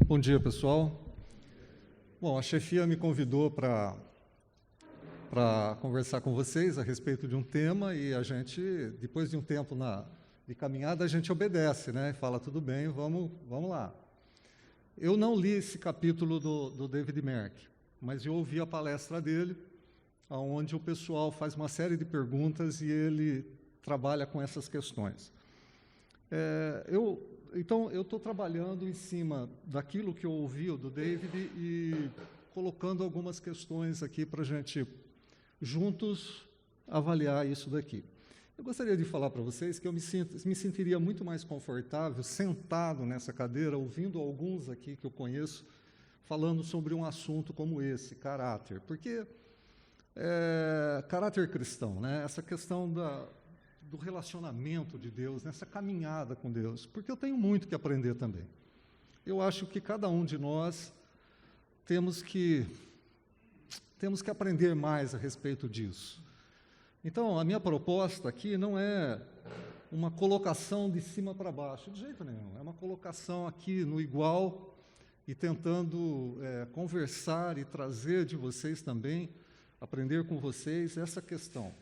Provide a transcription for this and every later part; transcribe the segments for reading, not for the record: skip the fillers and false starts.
Bom dia, pessoal. Bom, a chefia me convidou para conversar com vocês a respeito de um tema e a gente, depois de um tempo de caminhada, a gente obedece, né? E fala, tudo bem, vamos lá. Eu não li esse capítulo do David Merck, mas eu ouvi a palestra dele, onde o pessoal faz uma série de perguntas e ele trabalha com essas questões. Então, eu estou trabalhando em cima daquilo que eu ouvi do David e colocando algumas questões aqui para a gente, juntos, avaliar isso daqui. Eu gostaria de falar para vocês que eu me sentiria muito mais confortável sentado nessa cadeira, ouvindo alguns aqui que eu conheço, falando sobre um assunto como esse, caráter. Porque caráter cristão, né? Essa questão do relacionamento de Deus, nessa caminhada com Deus, porque eu tenho muito que aprender também. Eu acho que cada um de nós temos que aprender mais a respeito disso. Então, a minha proposta aqui não é uma colocação de cima para baixo, de jeito nenhum, é uma colocação aqui no igual e tentando conversar e trazer de vocês também, aprender com vocês essa questão.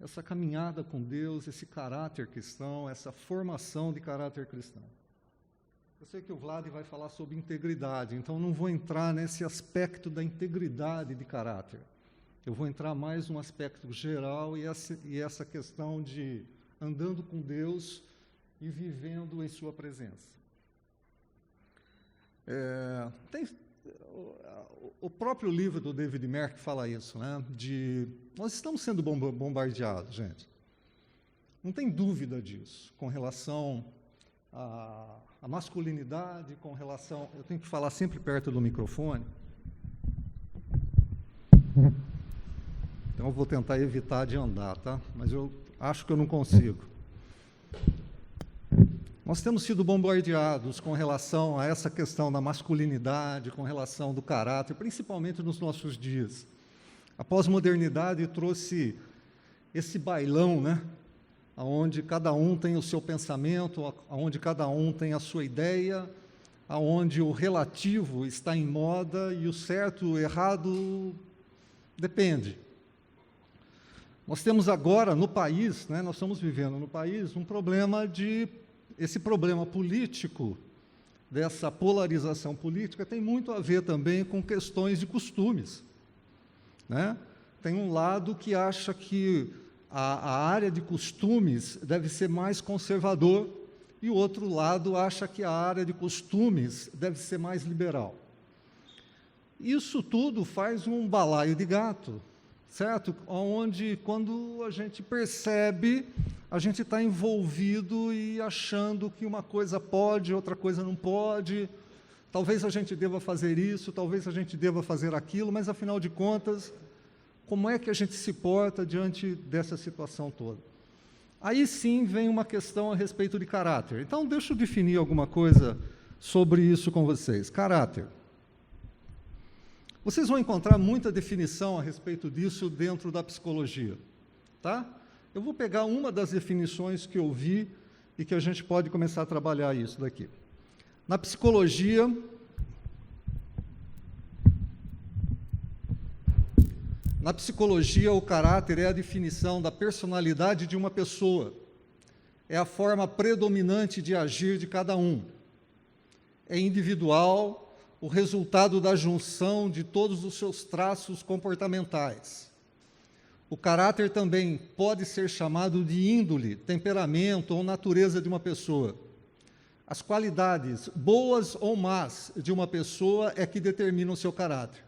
Essa caminhada com Deus, esse caráter cristão, essa formação de caráter cristão. Eu sei que o Vlad vai falar sobre integridade, então não vou entrar nesse aspecto da integridade de caráter. Eu vou entrar mais num aspecto geral e essa questão de andando com Deus e vivendo em sua presença. O próprio livro do David Merck fala isso, né? Nós estamos sendo bombardeados, gente. Não tem dúvida disso, com relação à masculinidade, com relação... Eu tenho que falar sempre perto do microfone. Então, eu vou tentar evitar de andar, tá? Mas eu acho que eu não consigo. Nós temos sido bombardeados com relação a essa questão da masculinidade, com relação do caráter, principalmente nos nossos dias. A pós-modernidade trouxe esse bailão, né? Onde cada um tem o seu pensamento, onde cada um tem a sua ideia, onde o relativo está em moda e o certo e o errado depende. Nós temos agora no país, né, nós estamos vivendo no país esse problema político, dessa polarização política, tem muito a ver também com questões de costumes, né? Tem um lado que acha que a área de costumes deve ser mais conservador e o outro lado acha que a área de costumes deve ser mais liberal. Isso tudo faz um balaio de gato, certo? Onde, quando a gente percebe, a gente está envolvido e achando que uma coisa pode, outra coisa não pode. Talvez a gente deva fazer isso, talvez a gente deva fazer aquilo, mas, afinal de contas, como é que a gente se porta diante dessa situação toda? Aí sim vem uma questão a respeito de caráter. Então, deixa eu definir alguma coisa sobre isso com vocês. Caráter. Vocês vão encontrar muita definição a respeito disso dentro da psicologia, tá? Eu vou pegar uma das definições que eu vi e que a gente pode começar a trabalhar isso daqui. Na psicologia, o caráter é a definição da personalidade de uma pessoa. É a forma predominante de agir de cada um. É individual, o resultado da junção de todos os seus traços comportamentais. O caráter também pode ser chamado de índole, temperamento ou natureza de uma pessoa. As qualidades, boas ou más, de uma pessoa é que determinam o seu caráter.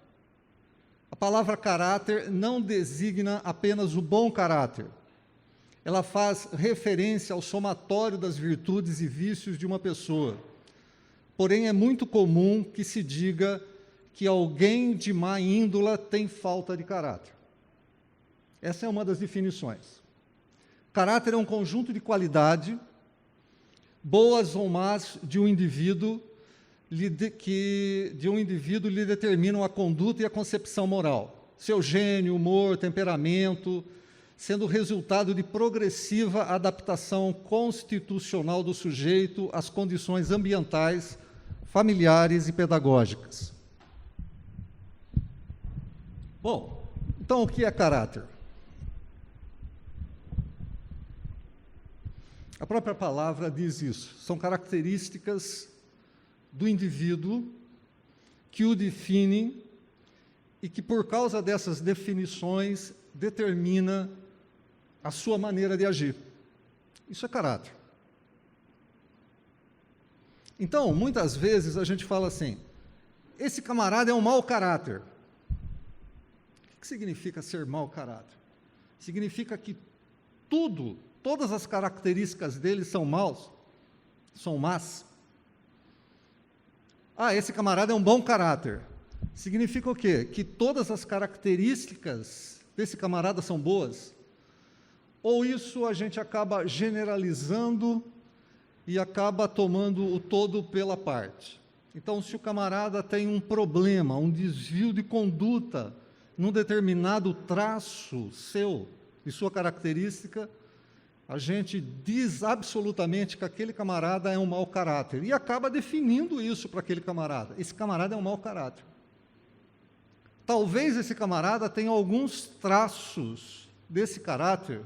A palavra caráter não designa apenas o bom caráter. Ela faz referência ao somatório das virtudes e vícios de uma pessoa. Porém, é muito comum que se diga que alguém de má índole tem falta de caráter. Essa é uma das definições. Caráter é um conjunto de qualidade, boas ou más, de um indivíduo, lhe determinam a conduta e a concepção moral. Seu gênio, humor, temperamento, sendo resultado de progressiva adaptação constitucional do sujeito às condições ambientais familiares e pedagógicas. Bom, então o que é caráter? A própria palavra diz isso. São características do indivíduo que o definem e que, por causa dessas definições, determina a sua maneira de agir. Isso é caráter. Então, muitas vezes a gente fala assim, esse camarada é um mau caráter. O que significa ser mau caráter? Significa que todas as características dele são más. Ah, esse camarada é um bom caráter. Significa o quê? Que todas as características desse camarada são boas? Ou isso a gente acaba generalizando e acaba tomando o todo pela parte? Então, se o camarada tem um problema, um desvio de conduta, num determinado traço seu, de sua característica, a gente diz absolutamente que aquele camarada é um mau caráter e acaba definindo isso para aquele camarada. Esse camarada é um mau caráter. Talvez esse camarada tenha alguns traços desse caráter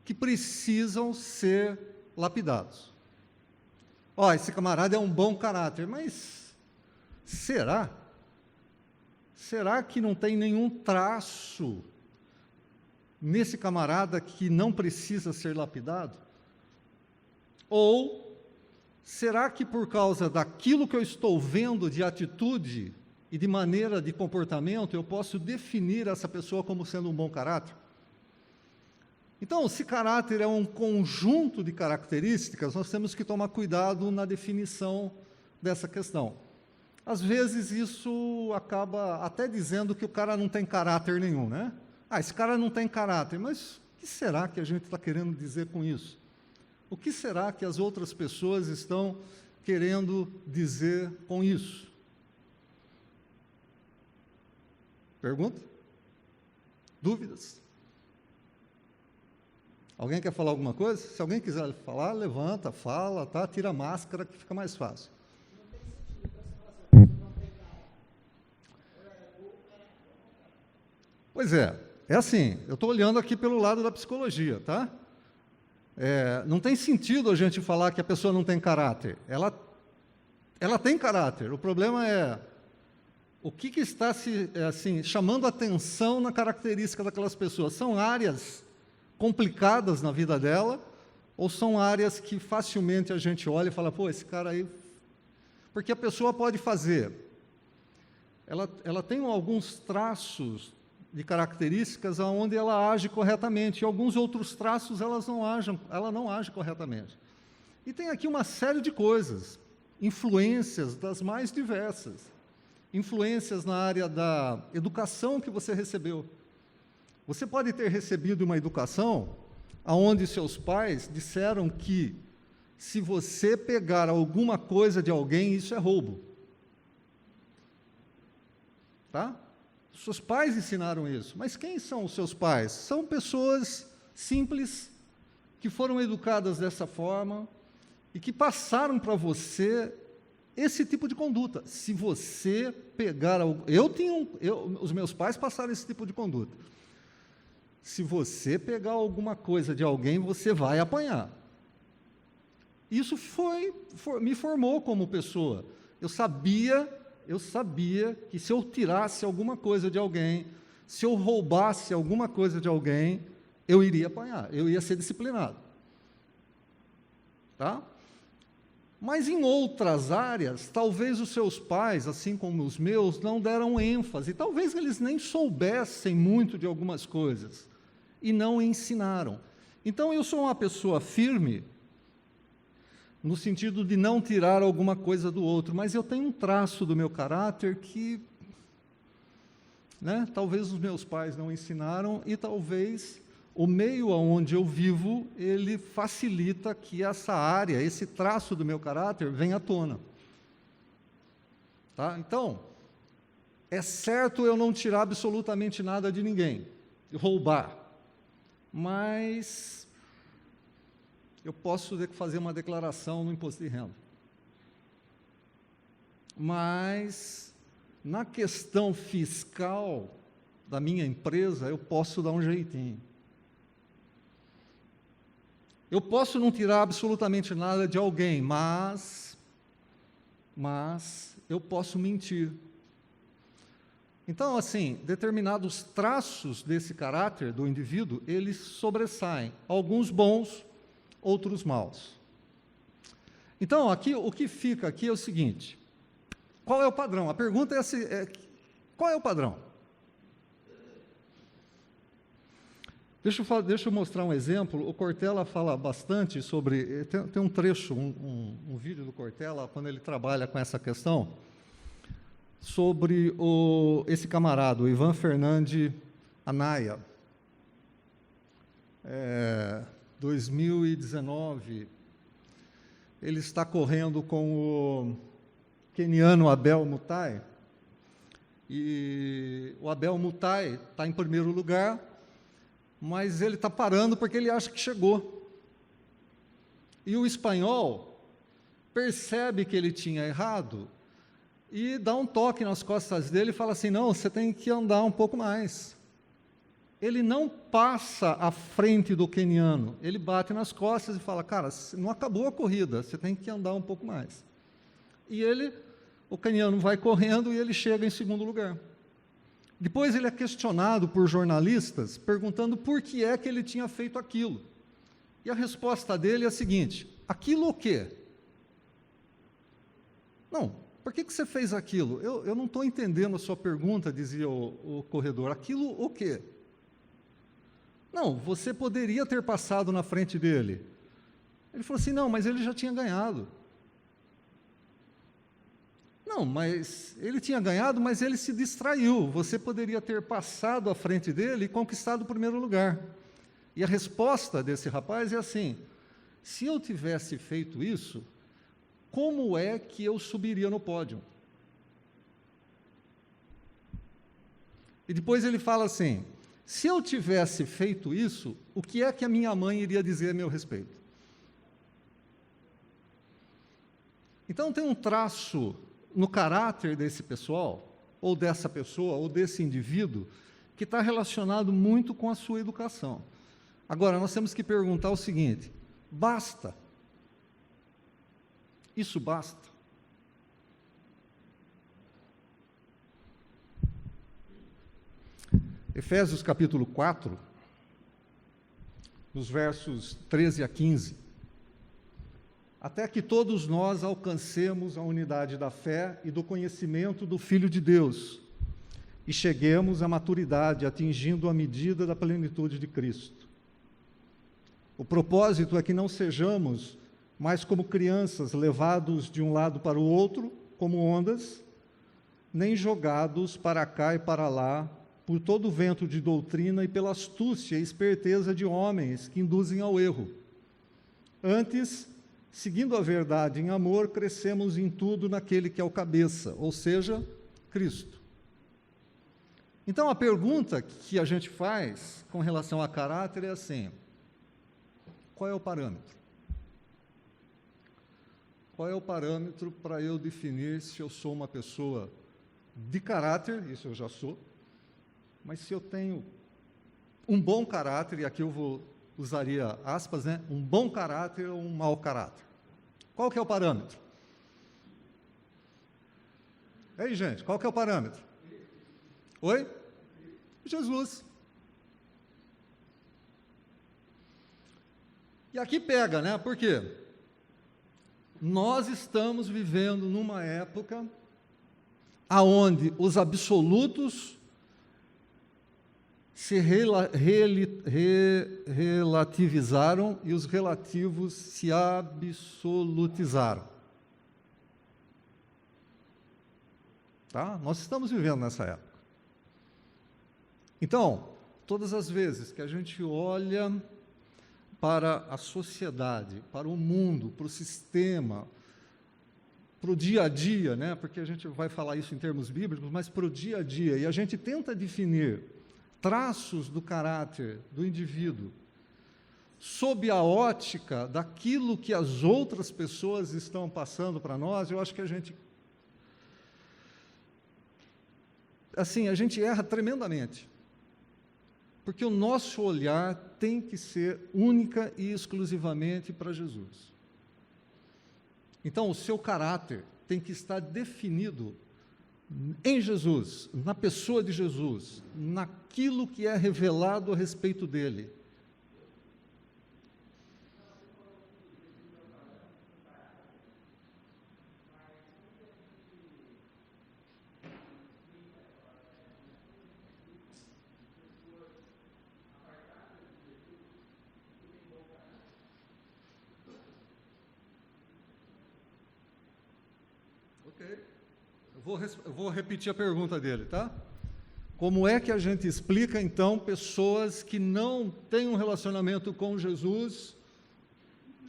que precisam ser lapidados. Ó, esse camarada é um bom caráter, mas será? Será que não tem nenhum traço nesse camarada que não precisa ser lapidado? Ou será que por causa daquilo que eu estou vendo de atitude e de maneira de comportamento, eu posso definir essa pessoa como sendo um bom caráter? Então, se caráter é um conjunto de características, nós temos que tomar cuidado na definição dessa questão. Às vezes isso acaba até dizendo que o cara não tem caráter nenhum, né? Ah, esse cara não tem caráter, mas o que será que a gente está querendo dizer com isso? O que será que as outras pessoas estão querendo dizer com isso? Pergunta? Dúvidas? Alguém quer falar alguma coisa? Se alguém quiser falar, levanta, fala, tá? Tira a máscara que fica mais fácil. Pois é assim, eu estou olhando aqui pelo lado da psicologia, tá? Não tem sentido a gente falar que a pessoa não tem caráter. Ela tem caráter. O problema é o que está chamando atenção na característica daquelas pessoas. São áreas complicadas na vida dela, ou são áreas que facilmente a gente olha e fala, pô, esse cara aí... Porque a pessoa pode fazer, ela tem alguns traços de características onde ela age corretamente, e alguns outros traços ela não age corretamente. E tem aqui uma série de coisas, influências das mais diversas, influências na área da educação que você recebeu. Você pode ter recebido uma educação onde seus pais disseram que se você pegar alguma coisa de alguém, isso é roubo. Tá? Seus pais ensinaram isso. Mas quem são os seus pais? São pessoas simples, que foram educadas dessa forma e que passaram para você esse tipo de conduta. Se você pegar... os meus pais passaram esse tipo de conduta. Se você pegar alguma coisa de alguém, você vai apanhar. Isso me formou como pessoa. Eu sabia que se eu tirasse alguma coisa de alguém, se eu roubasse alguma coisa de alguém, eu iria apanhar, eu ia ser disciplinado. Tá? Mas em outras áreas, talvez os seus pais, assim como os meus, não deram ênfase, talvez eles nem soubessem muito de algumas coisas, e não ensinaram. Então, eu sou uma pessoa firme, no sentido de não tirar alguma coisa do outro, mas eu tenho um traço do meu caráter que, talvez os meus pais não ensinaram, e talvez o meio onde eu vivo, ele facilita que essa área, esse traço do meu caráter venha à tona. Tá? Então, é certo eu não tirar absolutamente nada de ninguém, roubar, mas eu posso fazer uma declaração no imposto de renda. mas na questão fiscal da minha empresa, eu posso dar um jeitinho. Eu posso não tirar absolutamente nada de alguém, mas eu posso mentir. Então, assim, determinados traços desse caráter do indivíduo, eles sobressaem, alguns bons, outros maus. Então, aqui, o que fica aqui é o seguinte: qual é o padrão? A pergunta é qual é o padrão? Deixa eu mostrar um exemplo. O Cortella fala bastante sobre... Tem um trecho, um vídeo do Cortella, quando ele trabalha com essa questão, sobre esse camarada, o Ivan Fernande Anaya. 2019, ele está correndo com o queniano Abel Mutai, e o Abel Mutai está em primeiro lugar, mas ele está parando porque ele acha que chegou. E o espanhol percebe que ele tinha errado e dá um toque nas costas dele e fala assim: não, você tem que andar um pouco mais. Ele não passa à frente do queniano, ele bate nas costas e fala: cara, não acabou a corrida, você tem que andar um pouco mais. E o queniano vai correndo e ele chega em segundo lugar. Depois ele é questionado por jornalistas, perguntando por que é que ele tinha feito aquilo. E a resposta dele é a seguinte: aquilo o quê? Não, por que você fez aquilo? Eu não estou entendendo a sua pergunta, dizia o corredor. Aquilo o quê? Não, você poderia ter passado na frente dele. Ele falou assim: não, mas ele já tinha ganhado. Não, mas ele tinha ganhado, mas ele se distraiu. Você poderia ter passado à frente dele e conquistado o primeiro lugar. E a resposta desse rapaz é assim: se eu tivesse feito isso, como é que eu subiria no pódio? E depois ele fala assim: se eu tivesse feito isso, o que é que a minha mãe iria dizer a meu respeito? Então tem um traço no caráter desse pessoal, ou dessa pessoa, ou desse indivíduo, que está relacionado muito com a sua educação. Agora, nós temos que perguntar o seguinte: basta? Isso basta? Efésios capítulo 4, nos versos 13 a 15. Até que todos nós alcancemos a unidade da fé e do conhecimento do Filho de Deus, e cheguemos à maturidade, atingindo a medida da plenitude de Cristo. O propósito é que não sejamos mais como crianças, levados de um lado para o outro, como ondas, nem jogados para cá e para lá, por todo o vento de doutrina e pela astúcia e esperteza de homens que induzem ao erro. Antes, seguindo a verdade em amor, crescemos em tudo naquele que é o cabeça, ou seja, Cristo. Então, a pergunta que a gente faz com relação a caráter é assim: qual é o parâmetro? Qual é o parâmetro para eu definir se eu sou uma pessoa de caráter? Isso eu já sou. Mas se eu tenho um bom caráter, e aqui eu usaria aspas, né? Um bom caráter ou um mau caráter? Qual que é o parâmetro? Ei, gente, qual que é o parâmetro? Oi? Jesus. E aqui pega, né? Por quê? Nós estamos vivendo numa época aonde os absolutos se relativizaram e os relativos se absolutizaram. Tá? Nós estamos vivendo nessa época. Então, todas as vezes que a gente olha para a sociedade, para o mundo, para o sistema, para o dia a dia, né? Porque a gente vai falar isso em termos bíblicos, mas para o dia a dia, e a gente tenta definir traços do caráter do indivíduo sob a ótica daquilo que as outras pessoas estão passando para nós, eu acho que a gente assim, a gente erra tremendamente. Porque o nosso olhar tem que ser única e exclusivamente para Jesus. Então, o seu caráter tem que estar definido em Jesus, na pessoa de Jesus, naquilo que é revelado a respeito dele. Eu vou repetir a pergunta dele, tá? Como é que a gente explica, então, pessoas que não têm um relacionamento com Jesus,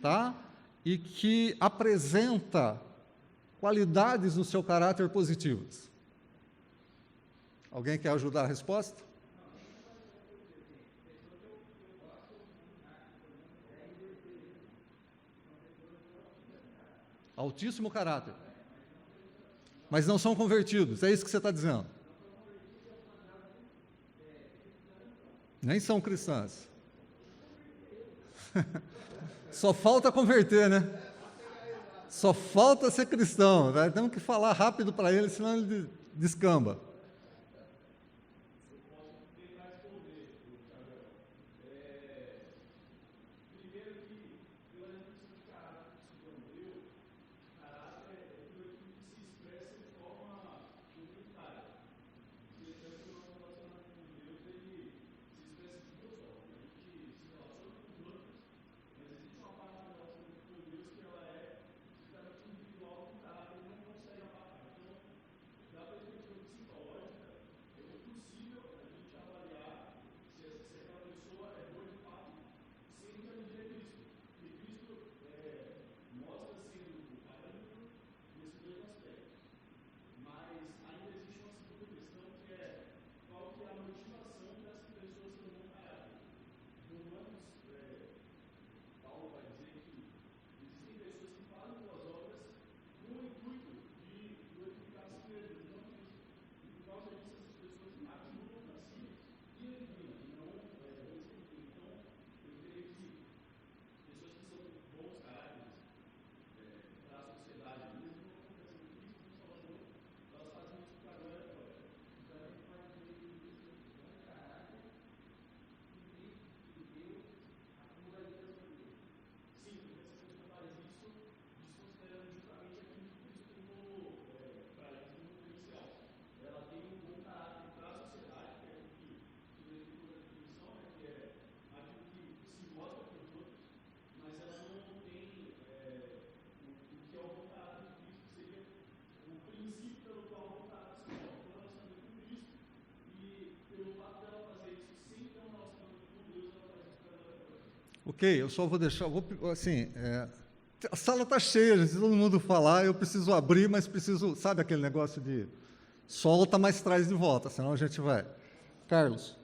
tá? E que apresenta qualidades no seu caráter positivas? Alguém quer ajudar a resposta? Altíssimo caráter. Mas não são convertidos, é isso que você está dizendo? Nem são cristãs. Só falta converter, né? Só falta ser cristão. Né? Temos que falar rápido para ele, senão ele descamba. Ok, eu só vou deixar, assim, a sala está cheia, se todo mundo falar, eu preciso abrir, mas preciso, sabe aquele negócio de solta, mas traz de volta, senão a gente vai. Carlos.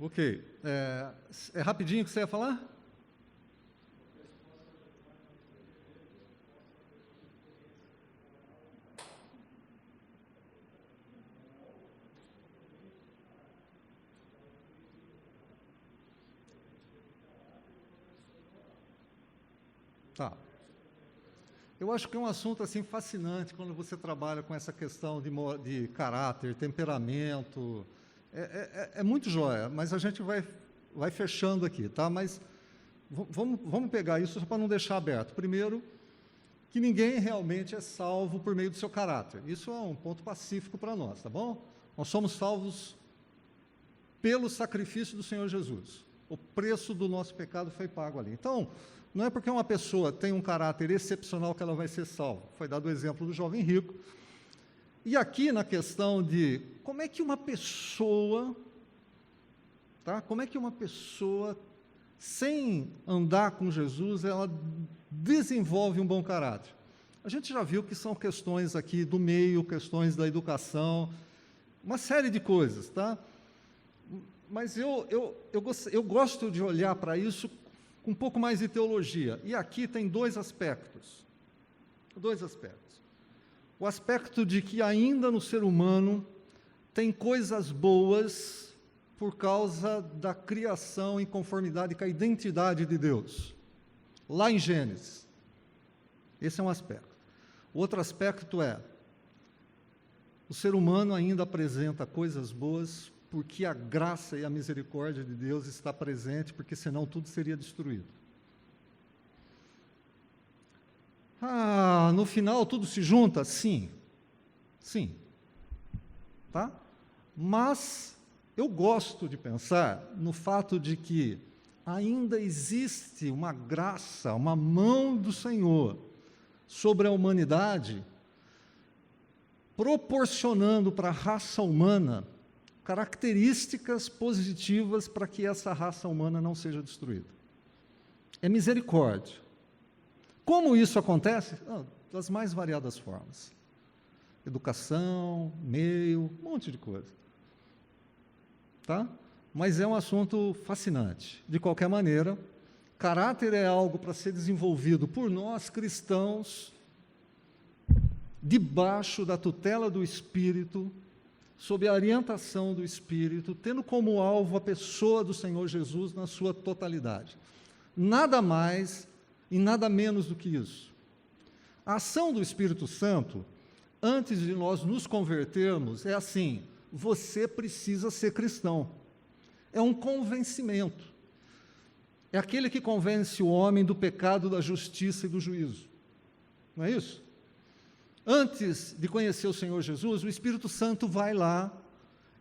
Ok. É rapidinho que você ia falar? Tá. Eu acho que é um assunto assim fascinante quando você trabalha com essa questão de caráter, temperamento. É muito joia, mas a gente vai fechando aqui, tá? Mas vamos pegar isso só para não deixar aberto. Primeiro, que ninguém realmente é salvo por meio do seu caráter. Isso é um ponto pacífico para nós, tá bom? Nós somos salvos pelo sacrifício do Senhor Jesus. O preço do nosso pecado foi pago ali. Então, não é porque uma pessoa tem um caráter excepcional que ela vai ser salva. Foi dado o exemplo do jovem rico. E aqui na questão de como é que uma pessoa, como é que uma pessoa, sem andar com Jesus, ela desenvolve um bom caráter. A gente já viu que são questões aqui do meio, questões da educação, uma série de coisas, tá? Mas eu gosto de olhar para isso com um pouco mais de teologia. E aqui tem dois aspectos. O aspecto de que ainda no ser humano tem coisas boas por causa da criação em conformidade com a identidade de Deus. Lá em Gênesis. Esse é um aspecto. O outro aspecto é, o ser humano ainda apresenta coisas boas porque a graça e a misericórdia de Deus está presente, porque senão tudo seria destruído. No final tudo se junta? Sim. Tá? Mas eu gosto de pensar no fato de que ainda existe uma graça, uma mão do Senhor sobre a humanidade, proporcionando para a raça humana características positivas para que essa raça humana não seja destruída. É misericórdia. Como isso acontece? Das mais variadas formas. Educação, meio, um monte de coisa. Tá? Mas é um assunto fascinante. De qualquer maneira, caráter é algo para ser desenvolvido por nós cristãos, debaixo da tutela do Espírito, sob a orientação do Espírito, tendo como alvo a pessoa do Senhor Jesus na sua totalidade. Nada mais e nada menos do que isso. A ação do Espírito Santo, antes de nós nos convertermos, é assim: você precisa ser cristão. É um convencimento. É aquele que convence o homem do pecado, da justiça e do juízo. Não é isso? Antes de conhecer o Senhor Jesus, o Espírito Santo vai lá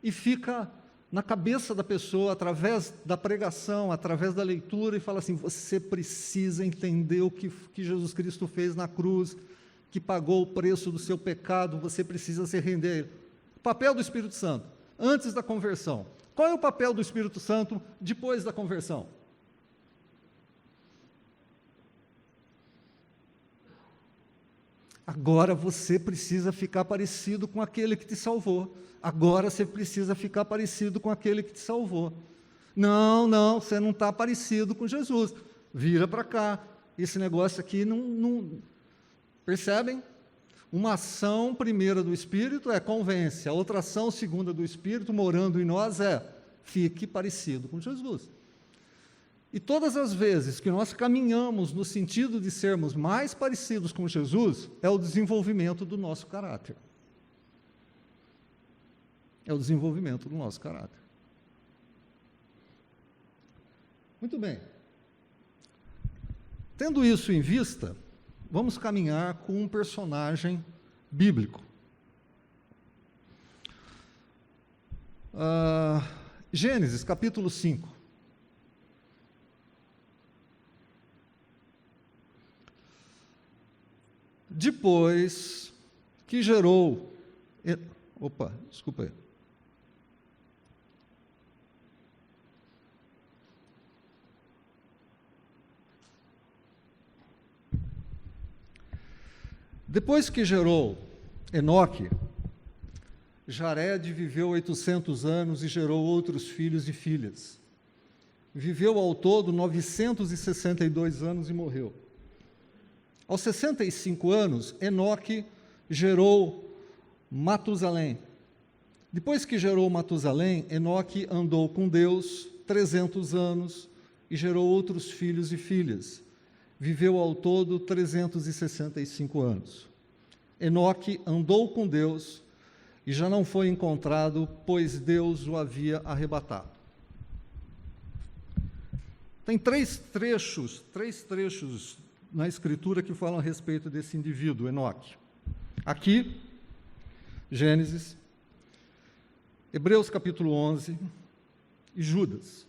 e fica na cabeça da pessoa, através da pregação, através da leitura, e fala assim: você precisa entender o que Jesus Cristo fez na cruz, que pagou o preço do seu pecado, você precisa se render a Ele. O papel do Espírito Santo, antes da conversão. Qual é o papel do Espírito Santo depois da conversão? Agora você precisa ficar parecido com aquele que te salvou. Agora você precisa ficar parecido com aquele que te salvou. Não, você não está parecido com Jesus. Vira para cá. Esse negócio aqui não... Percebem? Uma ação primeira do Espírito é convence. A outra ação segunda do Espírito, morando em nós, é fique parecido com Jesus. E todas as vezes que nós caminhamos no sentido de sermos mais parecidos com Jesus, é o desenvolvimento do nosso caráter. É o desenvolvimento do nosso caráter. Muito bem. Tendo isso em vista, vamos caminhar com um personagem bíblico. Gênesis, capítulo 5. Depois que gerou... desculpa aí. Depois que gerou Enoque, Jared viveu 800 anos e gerou outros filhos e filhas. Viveu ao todo 962 anos e morreu. Aos 65 anos, Enoque gerou Matusalém. Depois que gerou Matusalém, Enoque andou com Deus 300 anos e gerou outros filhos e filhas. Viveu ao todo 365 anos. Enoque andou com Deus e já não foi encontrado, pois Deus o havia arrebatado. Tem três trechos na Escritura que falam a respeito desse indivíduo, Enoque. Aqui, Gênesis, Hebreus capítulo 11 e Judas.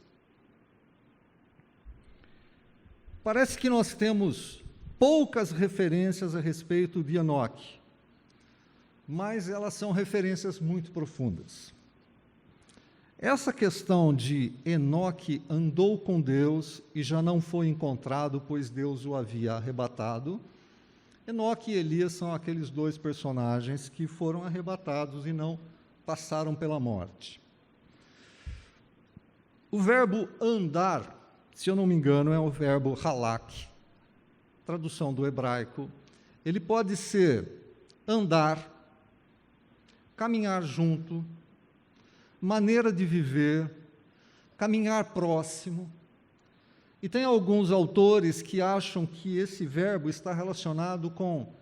Parece que nós temos poucas referências a respeito de Enoque, mas elas são referências muito profundas. Essa questão de Enoque andou com Deus e já não foi encontrado, pois Deus o havia arrebatado. Enoque e Elias são aqueles dois personagens que foram arrebatados e não passaram pela morte. O verbo andar, se eu não me engano, é o verbo halak, tradução do hebraico. Ele pode ser andar, caminhar junto, maneira de viver, caminhar próximo. E tem alguns autores que acham que esse verbo está relacionado com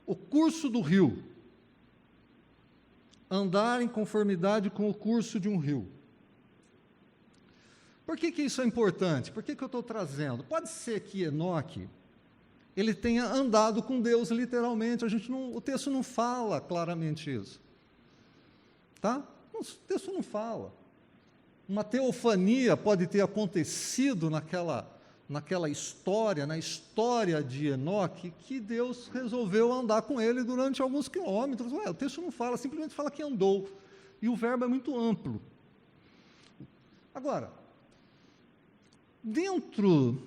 o curso do rio. Andar em conformidade com o curso de um rio. Por que isso é importante? Por que eu estou trazendo? Pode ser que Enoque ele tenha andado com Deus literalmente, o texto não fala claramente isso. Tá? O texto não fala. Uma teofania pode ter acontecido naquela história, na história de Enoque, que Deus resolveu andar com ele durante alguns quilômetros. O texto não fala, simplesmente fala que andou. E o verbo é muito amplo. Agora, dentro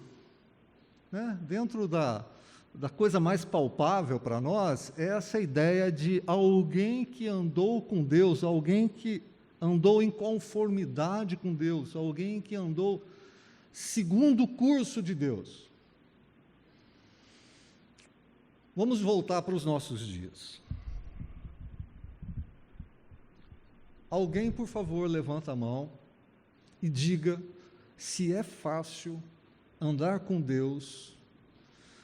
da coisa mais palpável para nós, é essa ideia de alguém que andou com Deus, alguém que andou em conformidade com Deus, alguém que andou segundo o curso de Deus. Vamos voltar para os nossos dias. Alguém, por favor, levanta a mão e diga se é fácil andar com Deus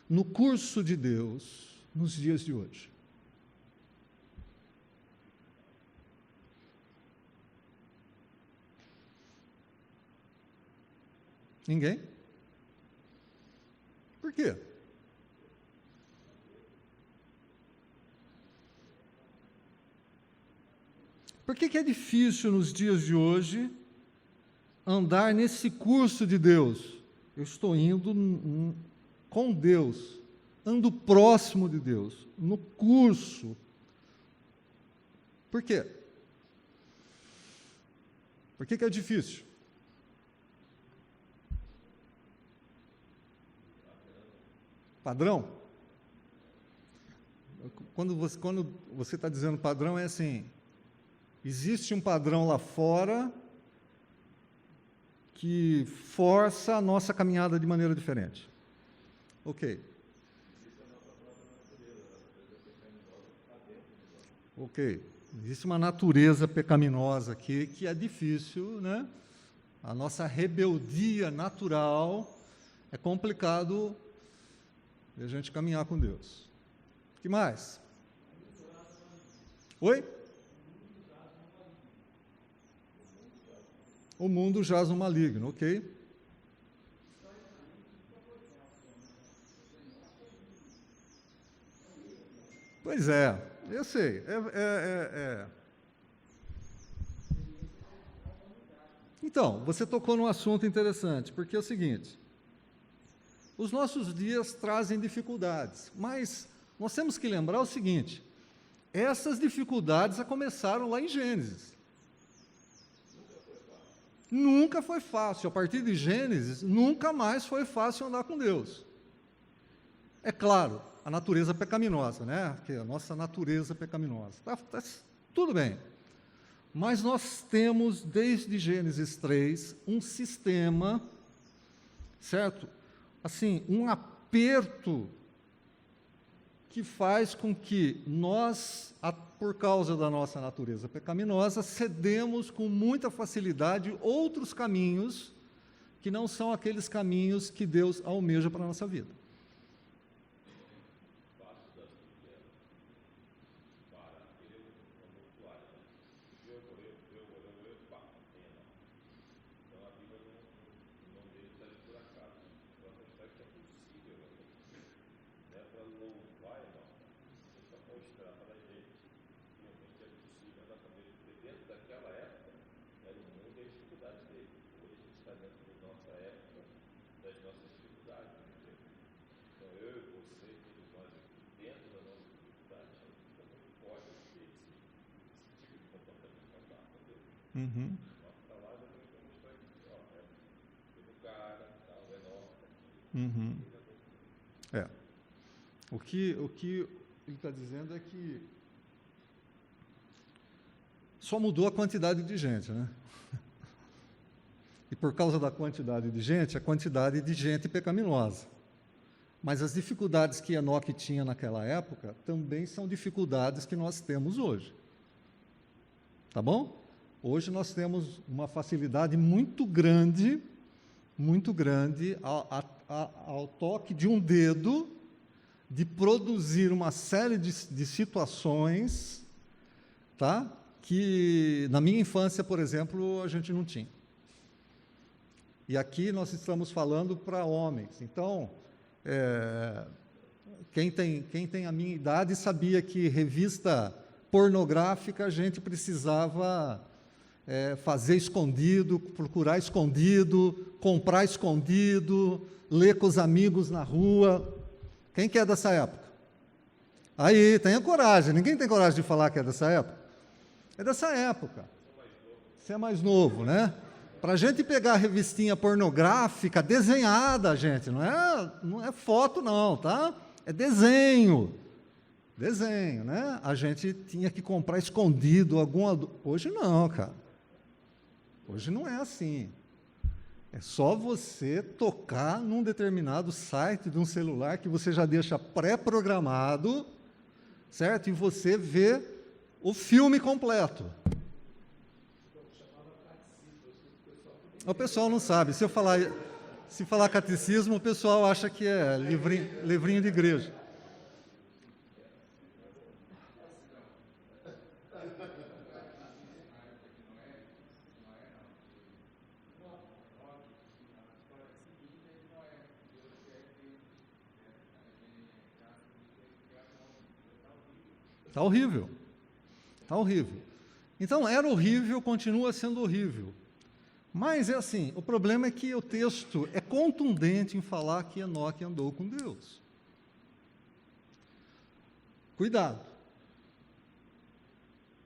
no curso de Deus nos dias de hoje. Ninguém? Por quê? Por que é difícil nos dias de hoje andar nesse curso de Deus? Eu estou indo com Deus, ando próximo de Deus, no curso. Por quê? Por que é difícil? Padrão? Quando você está dizendo padrão, é assim, existe um padrão lá fora que força a nossa caminhada de maneira diferente. Ok. Ok. Existe uma natureza pecaminosa aqui que é difícil, né? A nossa rebeldia natural é complicado de a gente caminhar com Deus. O que mais? Oi? O mundo jaz no maligno, ok? Pois é, eu sei. Então, você tocou num assunto interessante, porque é o seguinte, os nossos dias trazem dificuldades, mas nós temos que lembrar o seguinte, essas dificuldades começaram lá em Gênesis. Nunca foi fácil, a partir de Gênesis, nunca mais foi fácil andar com Deus. É claro, a natureza pecaminosa, né? Que a nossa natureza pecaminosa. Tudo bem. Mas nós temos, desde Gênesis 3, um sistema, certo? Assim, um aperto que faz com que nós, por causa da nossa natureza pecaminosa, cedemos com muita facilidade outros caminhos que não são aqueles caminhos que Deus almeja para a nossa vida. Uhum. Uhum. É. O que ele está dizendo é que só mudou a quantidade de gente, né? E por causa da quantidade de gente, a quantidade de gente pecaminosa. Mas as dificuldades que Enoque tinha naquela época também são dificuldades que nós temos hoje. Tá bom? Hoje nós temos uma facilidade muito grande ao toque de um dedo, de produzir uma série de situações, tá? Que na minha infância, por exemplo, a gente não tinha. E aqui nós estamos falando para homens. Então, quem tem a minha idade sabia que revista pornográfica a gente precisava fazer escondido, procurar escondido, comprar escondido, ler com os amigos na rua. Quem que é dessa época? Aí, tenha coragem. Ninguém tem coragem de falar que é dessa época. É dessa época. Você é mais novo, né? Para a gente pegar a revistinha pornográfica desenhada, gente, não é foto não, tá? É desenho, né? A gente tinha que comprar escondido Hoje não, cara. Hoje não é assim. É só você tocar num determinado site de um celular que você já deixa pré-programado, certo? E você vê o filme completo. O pessoal não sabe. Se falar catecismo, o pessoal acha que é livrinho de igreja. Está horrível. Está horrível. Então, era horrível, continua sendo horrível. Mas é assim, o problema é que o texto é contundente em falar que Enoque andou com Deus. Cuidado.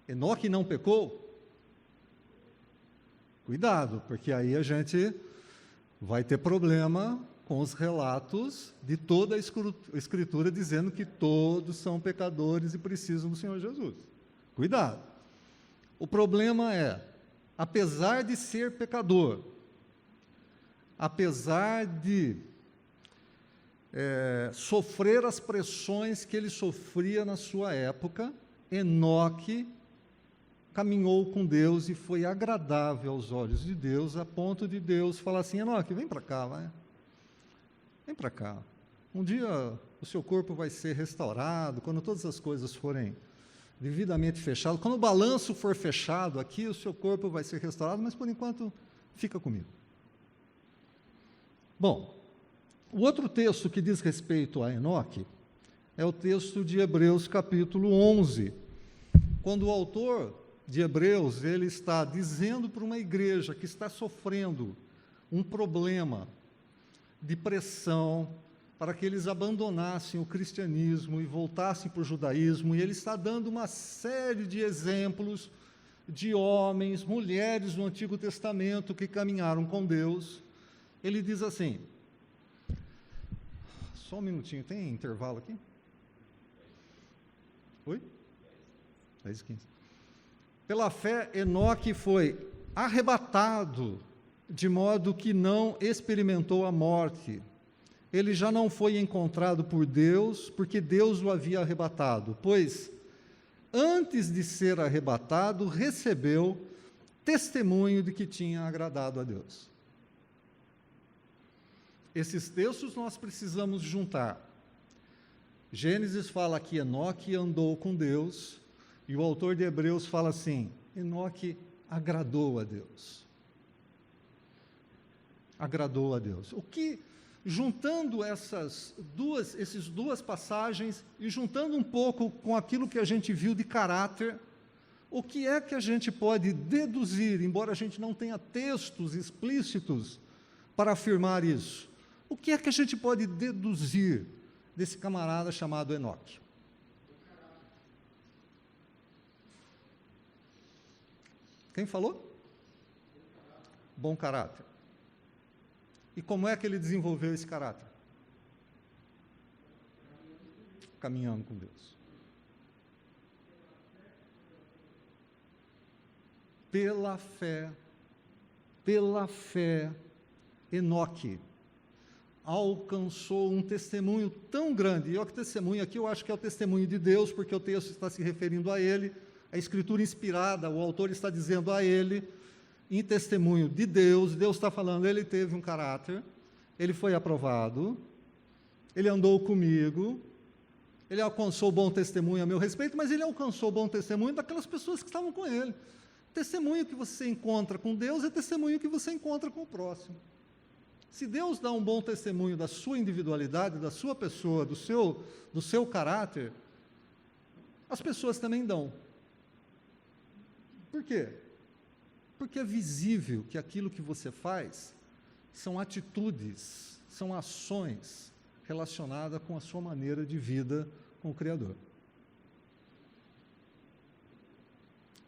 Enoque não pecou? Cuidado, porque aí a gente vai ter problema com os relatos de toda a Escritura dizendo que todos são pecadores e precisam do Senhor Jesus. Cuidado. O problema é, apesar de ser pecador, apesar de sofrer as pressões que ele sofria na sua época, Enoque caminhou com Deus e foi agradável aos olhos de Deus, a ponto de Deus falar assim: Enoque, vem para cá, vai. Vem para cá. Um dia o seu corpo vai ser restaurado, quando todas as coisas forem devidamente fechadas, quando o balanço for fechado aqui, o seu corpo vai ser restaurado, mas por enquanto fica comigo. Bom, o outro texto que diz respeito a Enoque é o texto de Hebreus capítulo 11, quando o autor de Hebreus, ele está dizendo para uma igreja que está sofrendo um problema de pressão para que eles abandonassem o cristianismo e voltassem para o judaísmo, e ele está dando uma série de exemplos de homens, mulheres no Antigo Testamento que caminharam com Deus. Ele diz assim, só um minutinho, tem intervalo aqui? Oi? 10h15. Pela fé, Enoque foi arrebatado, de modo que não experimentou a morte. Ele já não foi encontrado por Deus, porque Deus o havia arrebatado, pois, antes de ser arrebatado, recebeu testemunho de que tinha agradado a Deus. Esses textos nós precisamos juntar. Gênesis fala que Enoque andou com Deus, e o autor de Hebreus fala assim, Enoque agradou a Deus. Agradou a Deus. O que, juntando essas duas passagens, e juntando um pouco com aquilo que a gente viu de caráter, o que é que a gente pode deduzir, embora a gente não tenha textos explícitos para afirmar isso? O que é que a gente pode deduzir desse camarada chamado Enoque? Quem falou? Bom caráter. E como é que ele desenvolveu esse caráter? Caminhando com Deus. Pela fé, Enoque alcançou um testemunho tão grande, e o testemunho aqui eu acho que é o testemunho de Deus, porque o texto está se referindo a ele, a escritura inspirada, o autor está dizendo a ele, em testemunho de Deus, Deus está falando, ele teve um caráter, ele foi aprovado, ele andou comigo, ele alcançou bom testemunho a meu respeito, mas ele alcançou bom testemunho daquelas pessoas que estavam com ele. Testemunho que você encontra com Deus é testemunho que você encontra com o próximo. Se Deus dá um bom testemunho da sua individualidade, da sua pessoa, do seu caráter, as pessoas também dão. Por quê? Porque é visível que aquilo que você faz são atitudes, são ações relacionadas com a sua maneira de vida com o Criador.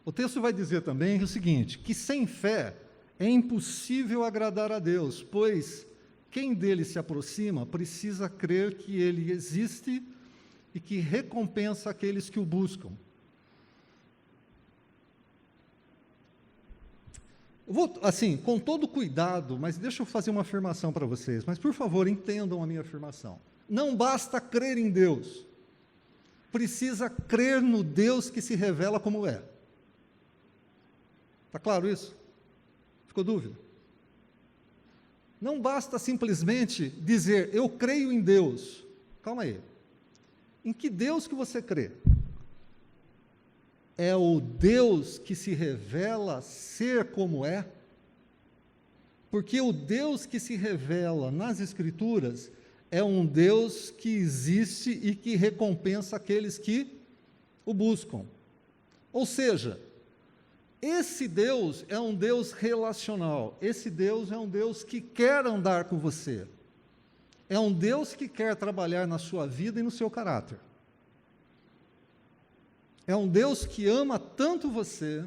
O texto vai dizer também o seguinte, que sem fé é impossível agradar a Deus, pois quem dele se aproxima precisa crer que ele existe e que recompensa aqueles que o buscam. Eu vou, assim, com todo cuidado, mas deixa eu fazer uma afirmação para vocês, mas por favor, entendam a minha afirmação. Não basta crer em Deus, precisa crer no Deus que se revela como é. Está claro isso? Ficou dúvida? Não basta simplesmente dizer, eu creio em Deus. Calma aí. Em que Deus que você crê? É o Deus que se revela ser como é? Porque o Deus que se revela nas Escrituras é um Deus que existe e que recompensa aqueles que o buscam. Ou seja, esse Deus é um Deus relacional, esse Deus é um Deus que quer andar com você, é um Deus que quer trabalhar na sua vida e no seu caráter. É um Deus que ama tanto você,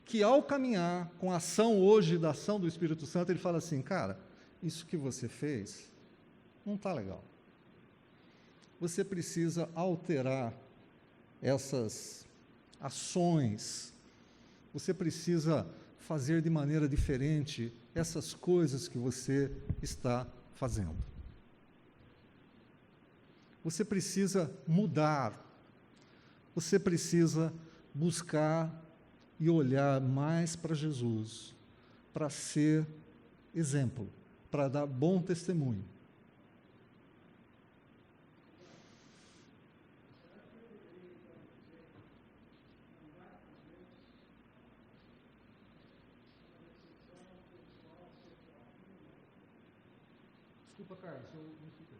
que ao caminhar com a ação hoje, da ação do Espírito Santo, ele fala assim, cara, isso que você fez não está legal. Você precisa alterar essas ações, você precisa fazer de maneira diferente essas coisas que você está fazendo. Você precisa mudar, você precisa buscar e olhar mais para Jesus, para ser exemplo, para dar bom testemunho. Desculpa, Carlos, eu não fiquei.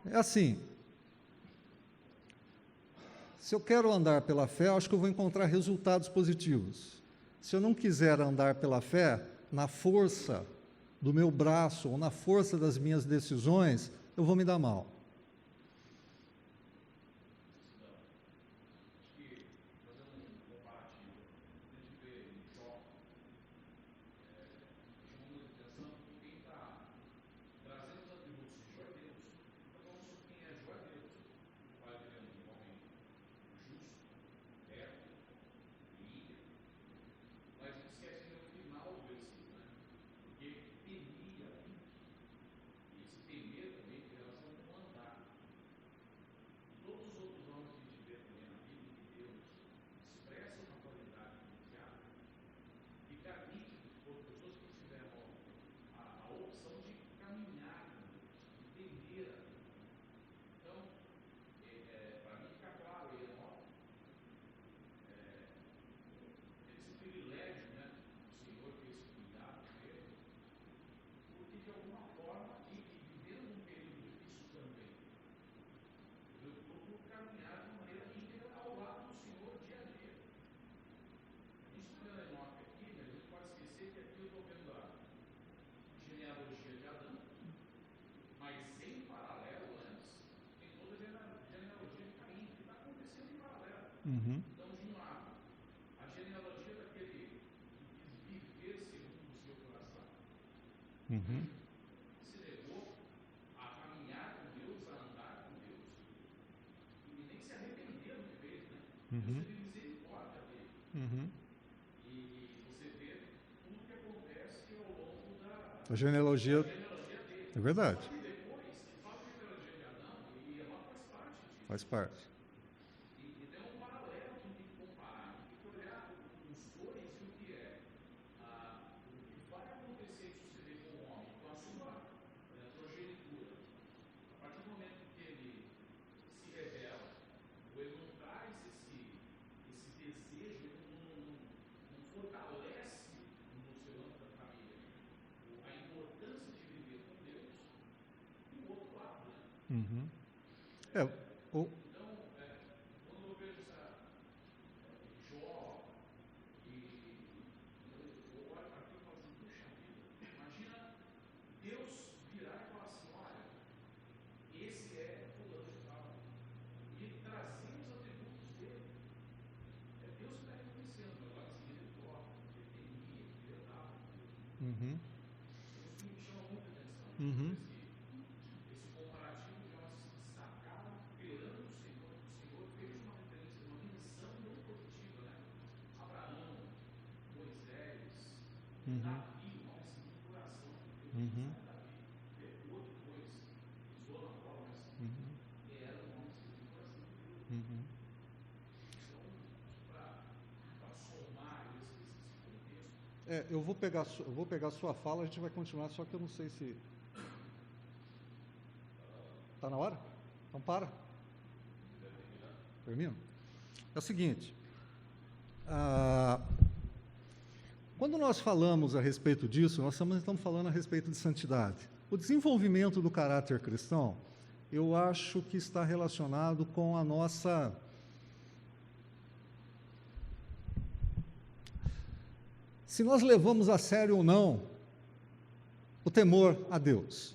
É assim, se eu quero andar pela fé, eu acho que eu vou encontrar resultados positivos. Se eu não quiser andar pela fé, na força do meu braço ou na força das minhas decisões, eu vou me dar mal. Uhum. Então, de um lado, a genealogia daquele que quis viver segundo o seu coração, Uhum. se negou a caminhar com Deus, a andar com Deus, e nem se arrependeu do que fez, né? Uhum. Deus teve misericórdia dele. Uhum. E você vê tudo que acontece ao longo A genealogia dele. é verdade. Só que depois, que fala de genealogia de Adão, e Eva faz parte disso. Faz parte. E tem um paralelo que tem que comparar, tem que olhar os dois e o que é. O que vai acontecer, se você vê com o homem, com a sua progenitura, a partir do momento que ele se revela, ou ele não traz esse desejo, ele não fortalece no seu âmbito da família a importância de viver com Deus, e o outro lado, né? Uhum. Então, quando eu vejo Jó, eu olho para aquilo e falo assim, puxa vida, imagina Deus virar e falar assim, olha, esse é fulano de tal, e trazer os atributos dele. É Deus que está reconhecendo, mas agora assim, misericórdia, etnia, piedade. Uhum. Isso me chama muita atenção. Uhum. Esse comparativo de nós se destacar perante o Senhor fez uma referência, uma menção muito positiva, né? Abraão, Moisés, Davi, um homem segundo o coração de Deus. Uhum. Davi pecou depois, pisou na bola, mas Uhum. era um homem segundo o coração de Deus. Uhum. Então, para somar esse contexto. Eu vou pegar a sua fala, a gente vai continuar, só que eu não sei se... Está na hora? Então para. Termino? É o seguinte, quando nós falamos a respeito disso, nós estamos falando a respeito de santidade. O desenvolvimento do caráter cristão, eu acho que está relacionado com a nossa... Se nós levamos a sério ou não o temor a Deus.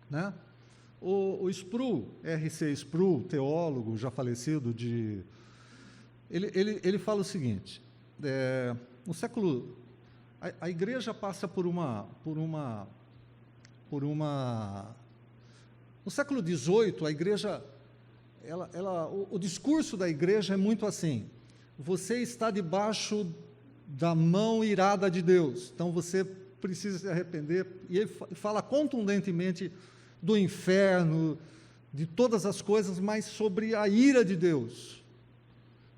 Né? O Sproul, R.C. Sproul, teólogo já falecido, ele fala o seguinte, no século... A igreja passa por uma... No século XVIII, a igreja... o discurso da igreja é muito assim, você está debaixo da mão irada de Deus, então você precisa se arrepender, e ele fala contundentemente do inferno, de todas as coisas, mas sobre a ira de Deus.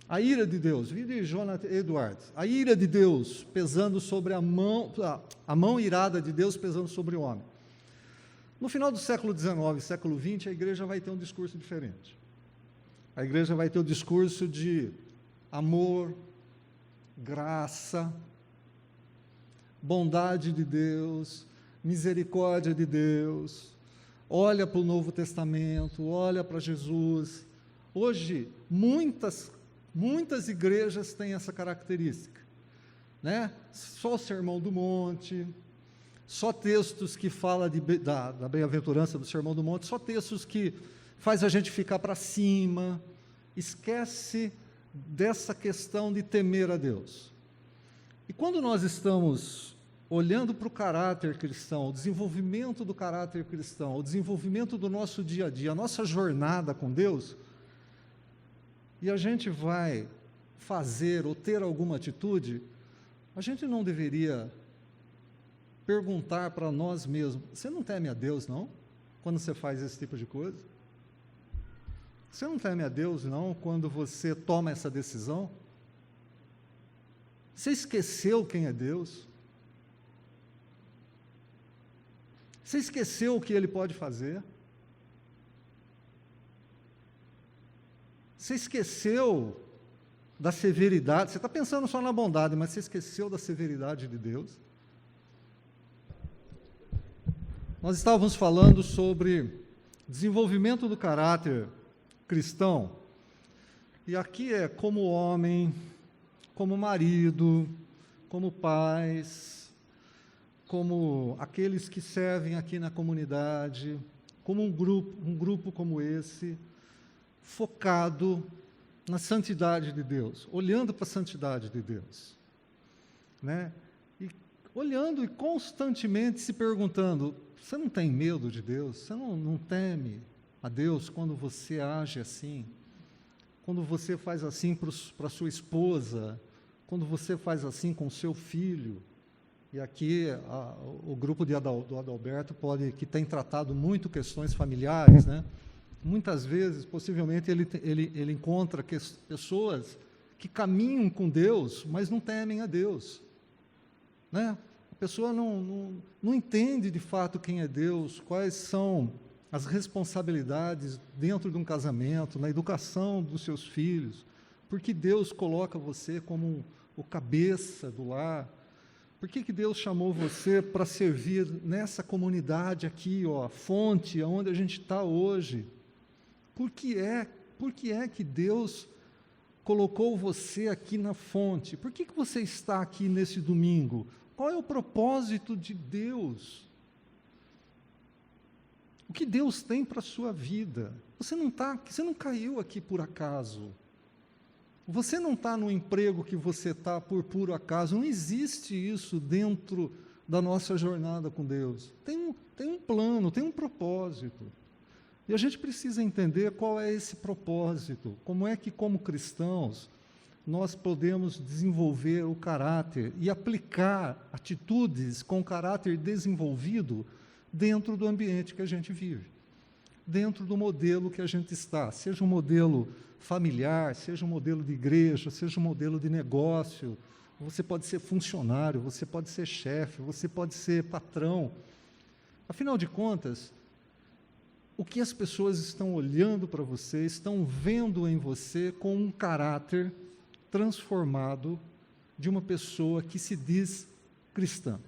A ira de Deus, de Jonathan Edwards, a ira de Deus pesando sobre a mão irada de Deus pesando sobre o homem. No final do século XIX, século XX, a igreja vai ter um discurso diferente. A igreja vai ter o discurso de amor, graça, bondade de Deus, misericórdia de Deus, olha para o Novo Testamento, olha para Jesus. Hoje, muitas igrejas têm essa característica, né? Só o Sermão do Monte, só textos que falam da bem-aventurança do Sermão do Monte, só textos que faz a gente ficar para cima, esquece dessa questão de temer a Deus. E quando nós estamos olhando para o caráter cristão, o desenvolvimento do caráter cristão, o desenvolvimento do nosso dia a dia, a nossa jornada com Deus, e a gente vai fazer ou ter alguma atitude, a gente não deveria perguntar para nós mesmos, você não teme a Deus, não? Quando você faz esse tipo de coisa? Você não teme a Deus, não, quando você toma essa decisão? Você esqueceu quem é Deus? Você esqueceu o que Ele pode fazer? Você esqueceu da severidade? Você está pensando só na bondade, mas você esqueceu da severidade de Deus? Nós estávamos falando sobre desenvolvimento do caráter cristão, e aqui é como homem, como marido, como pais, como aqueles que servem aqui na comunidade, como um grupo como esse, focado na santidade de Deus, olhando para a santidade de Deus, né? E olhando e constantemente se perguntando, você não tem medo de Deus? Você não teme a Deus quando você age assim? Quando você faz assim para sua esposa? Quando você faz assim com o seu filho? E aqui o grupo do Adalberto que tem tratado muito questões familiares, né? Muitas vezes, possivelmente, ele encontra pessoas que caminham com Deus, mas não temem a Deus, né? A pessoa não entende de fato quem é Deus, quais são as responsabilidades dentro de um casamento, na educação dos seus filhos, porque Deus coloca você como o cabeça do lar. Por que Deus chamou você para servir nessa comunidade aqui, ó, fonte, onde a gente está hoje? Por que é que Deus colocou você aqui na fonte? Por que você está aqui nesse domingo? Qual é o propósito de Deus? O que Deus tem para a sua vida? Você não caiu aqui por acaso. Você não está no emprego que você está por puro acaso. Não existe isso dentro da nossa jornada com Deus. Tem um plano, tem um propósito. E a gente precisa entender qual é esse propósito. Como é que, como cristãos, nós podemos desenvolver o caráter e aplicar atitudes com caráter desenvolvido dentro do ambiente que a gente vive, dentro do modelo que a gente está, seja um modelo familiar, seja um modelo de igreja, seja um modelo de negócio. Você pode ser funcionário, você pode ser chefe, você pode ser patrão. Afinal de contas, o que as pessoas estão olhando para você, estão vendo em você com um caráter transformado de uma pessoa que se diz cristã,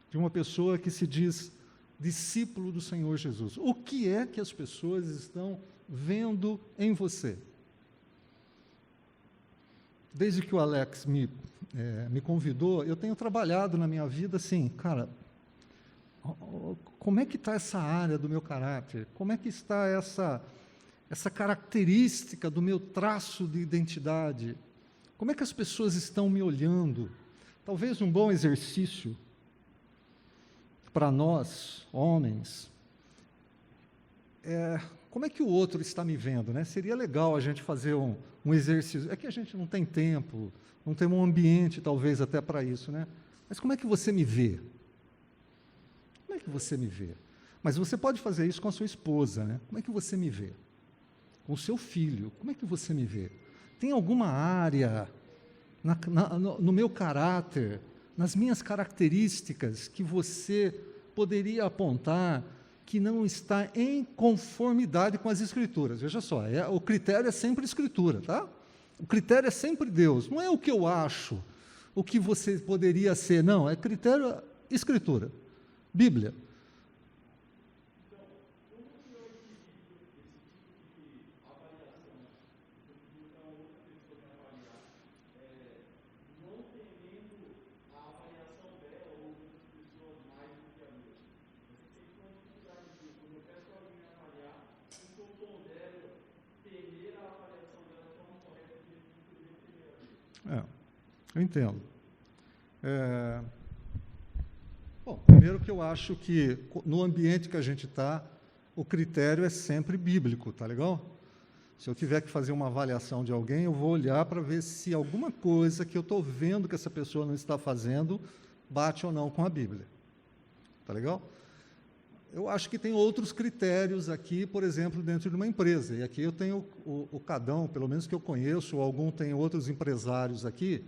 de uma pessoa que se diz discípulo do Senhor Jesus. O que é que as pessoas estão vendo em você? Desde que o Alex me convidou, eu tenho trabalhado na minha vida assim, cara, como é que está essa área do meu caráter? Como é que está essa característica do meu traço de identidade? Como é que as pessoas estão me olhando? Talvez um bom exercício para nós, homens, como é que o outro está me vendo, né? Seria legal a gente fazer um exercício. É que a gente não tem tempo, não tem um ambiente, talvez, até para isso, né? Mas como é que você me vê? Como é que você me vê? Mas você pode fazer isso com a sua esposa, né? Como é que você me vê? Com o seu filho, como é que você me vê? Tem alguma área no meu caráter, nas minhas características, que você poderia apontar que não está em conformidade com as Escrituras? Veja só, o critério é sempre Escritura, tá? O critério é sempre Deus, não é o que eu acho, o que você poderia ser, não, é critério Escritura, Bíblia. Eu entendo. Bom, primeiro que eu acho que no ambiente que a gente está, o critério é sempre bíblico, tá legal? Se eu tiver que fazer uma avaliação de alguém, eu vou olhar para ver se alguma coisa que eu estou vendo que essa pessoa não está fazendo bate ou não com a Bíblia. Tá legal? Eu acho que tem outros critérios aqui, por exemplo, dentro de uma empresa. E aqui eu tenho o Cadão, pelo menos que eu conheço, ou algum tem outros empresários aqui,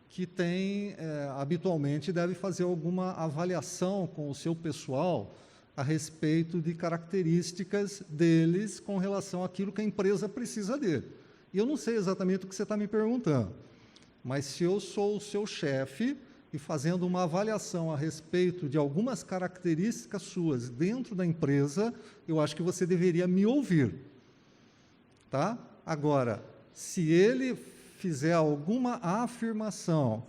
que tem, habitualmente, deve fazer alguma avaliação com o seu pessoal a respeito de características deles com relação àquilo que a empresa precisa dele. E eu não sei exatamente o que você está me perguntando, mas se eu sou o seu chefe e fazendo uma avaliação a respeito de algumas características suas dentro da empresa, eu acho que você deveria me ouvir. Tá? Agora, se ele fizer alguma afirmação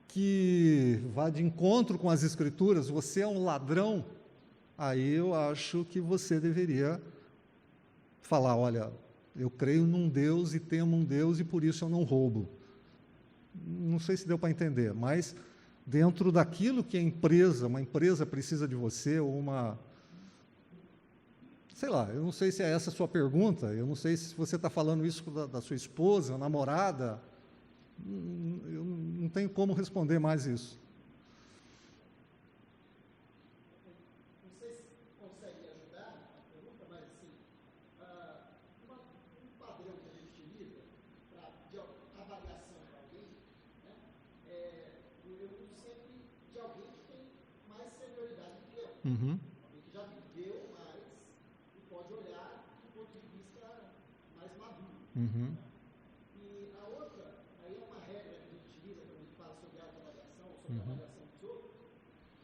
que vá de encontro com as Escrituras, você é um ladrão, aí eu acho que você deveria falar, olha, eu creio num Deus e temo um Deus e por isso eu não roubo. Não sei se deu para entender, mas dentro daquilo que uma empresa precisa de você, ou sei lá, eu não sei se é essa a sua pergunta, eu não sei se você está falando isso da sua esposa, namorada, eu não tenho como responder mais isso. Uhum. Que já viveu mais e pode olhar do ponto de vista mais maduro. Uhum. E a outra, aí é uma regra que a gente utiliza quando a gente fala sobre autoavaliação ou sobre a avaliação dos outros,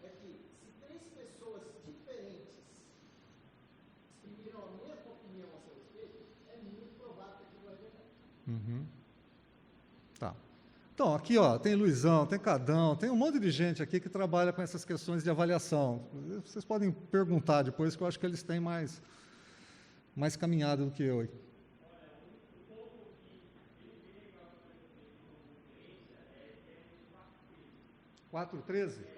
é que se 3 pessoas diferentes exprimiram a mesma opinião a seu respeito, é muito provável que aquilo é verdade. Uhum. Tá. Então, aqui tem Luizão, tem Cadão, tem um monte de gente aqui que trabalha com essas questões de avaliação. Vocês podem perguntar depois, que eu acho que eles têm mais caminhado do que eu. 4:13?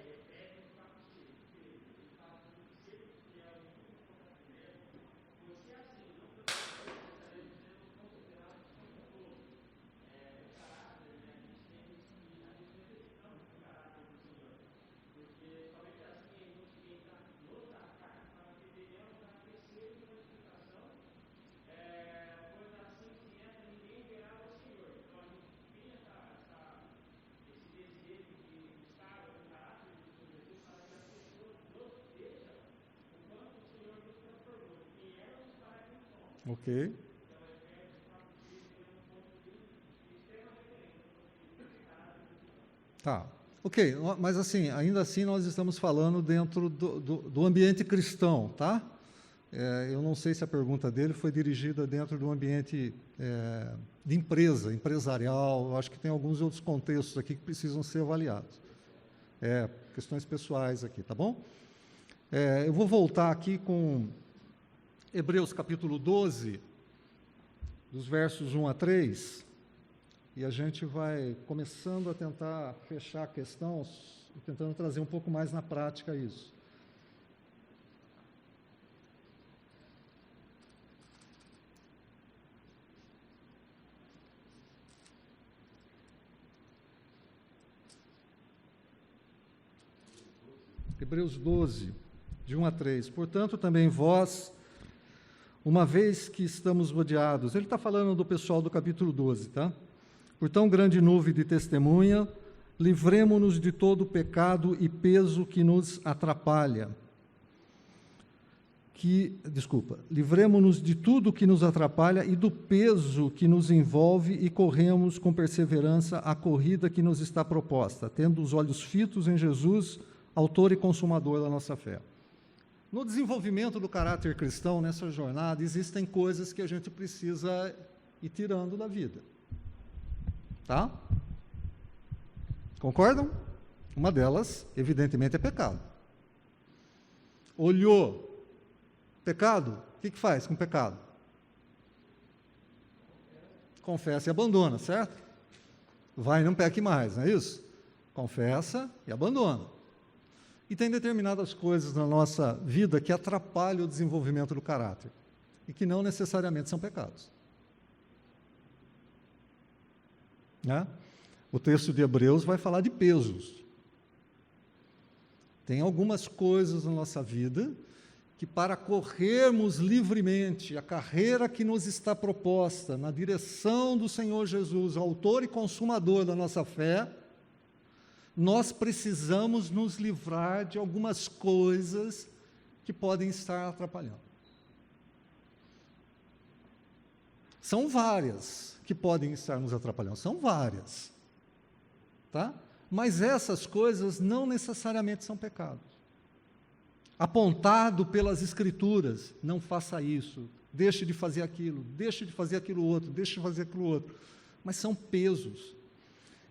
Ok. Tá. Ok, mas assim, ainda assim nós estamos falando dentro do ambiente cristão, tá? Eu não sei se a pergunta dele foi dirigida dentro do ambiente de empresa, empresarial. Eu acho que tem alguns outros contextos aqui que precisam ser avaliados. Questões pessoais aqui, tá bom? Eu vou voltar aqui com Hebreus capítulo 12, dos versos 1 a 3, e a gente vai começando a tentar fechar a questão, tentando trazer um pouco mais na prática isso. Hebreus 12, de 1 a 3. Portanto, também vós, uma vez que estamos rodeados, ele está falando do pessoal do capítulo 12, tá? Por tão grande nuvem de testemunha, livremo-nos de todo o pecado e peso que nos atrapalha. Livremo-nos de tudo que nos atrapalha e do peso que nos envolve e corremos com perseverança a corrida que nos está proposta, tendo os olhos fitos em Jesus, autor e consumador da nossa fé. No desenvolvimento do caráter cristão, nessa jornada, existem coisas que a gente precisa ir tirando da vida. Tá? Concordam? Uma delas, evidentemente, é pecado. Olhou pecado, o que faz com o pecado? Confessa e abandona, certo? Vai e não peque mais, não é isso? Confessa e abandona. E tem determinadas coisas na nossa vida que atrapalham o desenvolvimento do caráter e que não necessariamente são pecados. Né? O texto de Hebreus vai falar de pesos. Tem algumas coisas na nossa vida que, para corrermos livremente a carreira que nos está proposta na direção do Senhor Jesus, autor e consumador da nossa fé, nós precisamos nos livrar de algumas coisas que podem estar atrapalhando. São várias que podem estar nos atrapalhando, são várias. Tá? Mas essas coisas não necessariamente são pecados. Apontado pelas Escrituras, não faça isso, deixe de fazer aquilo, deixe de fazer aquilo outro, deixe de fazer aquilo outro. Mas são pesos.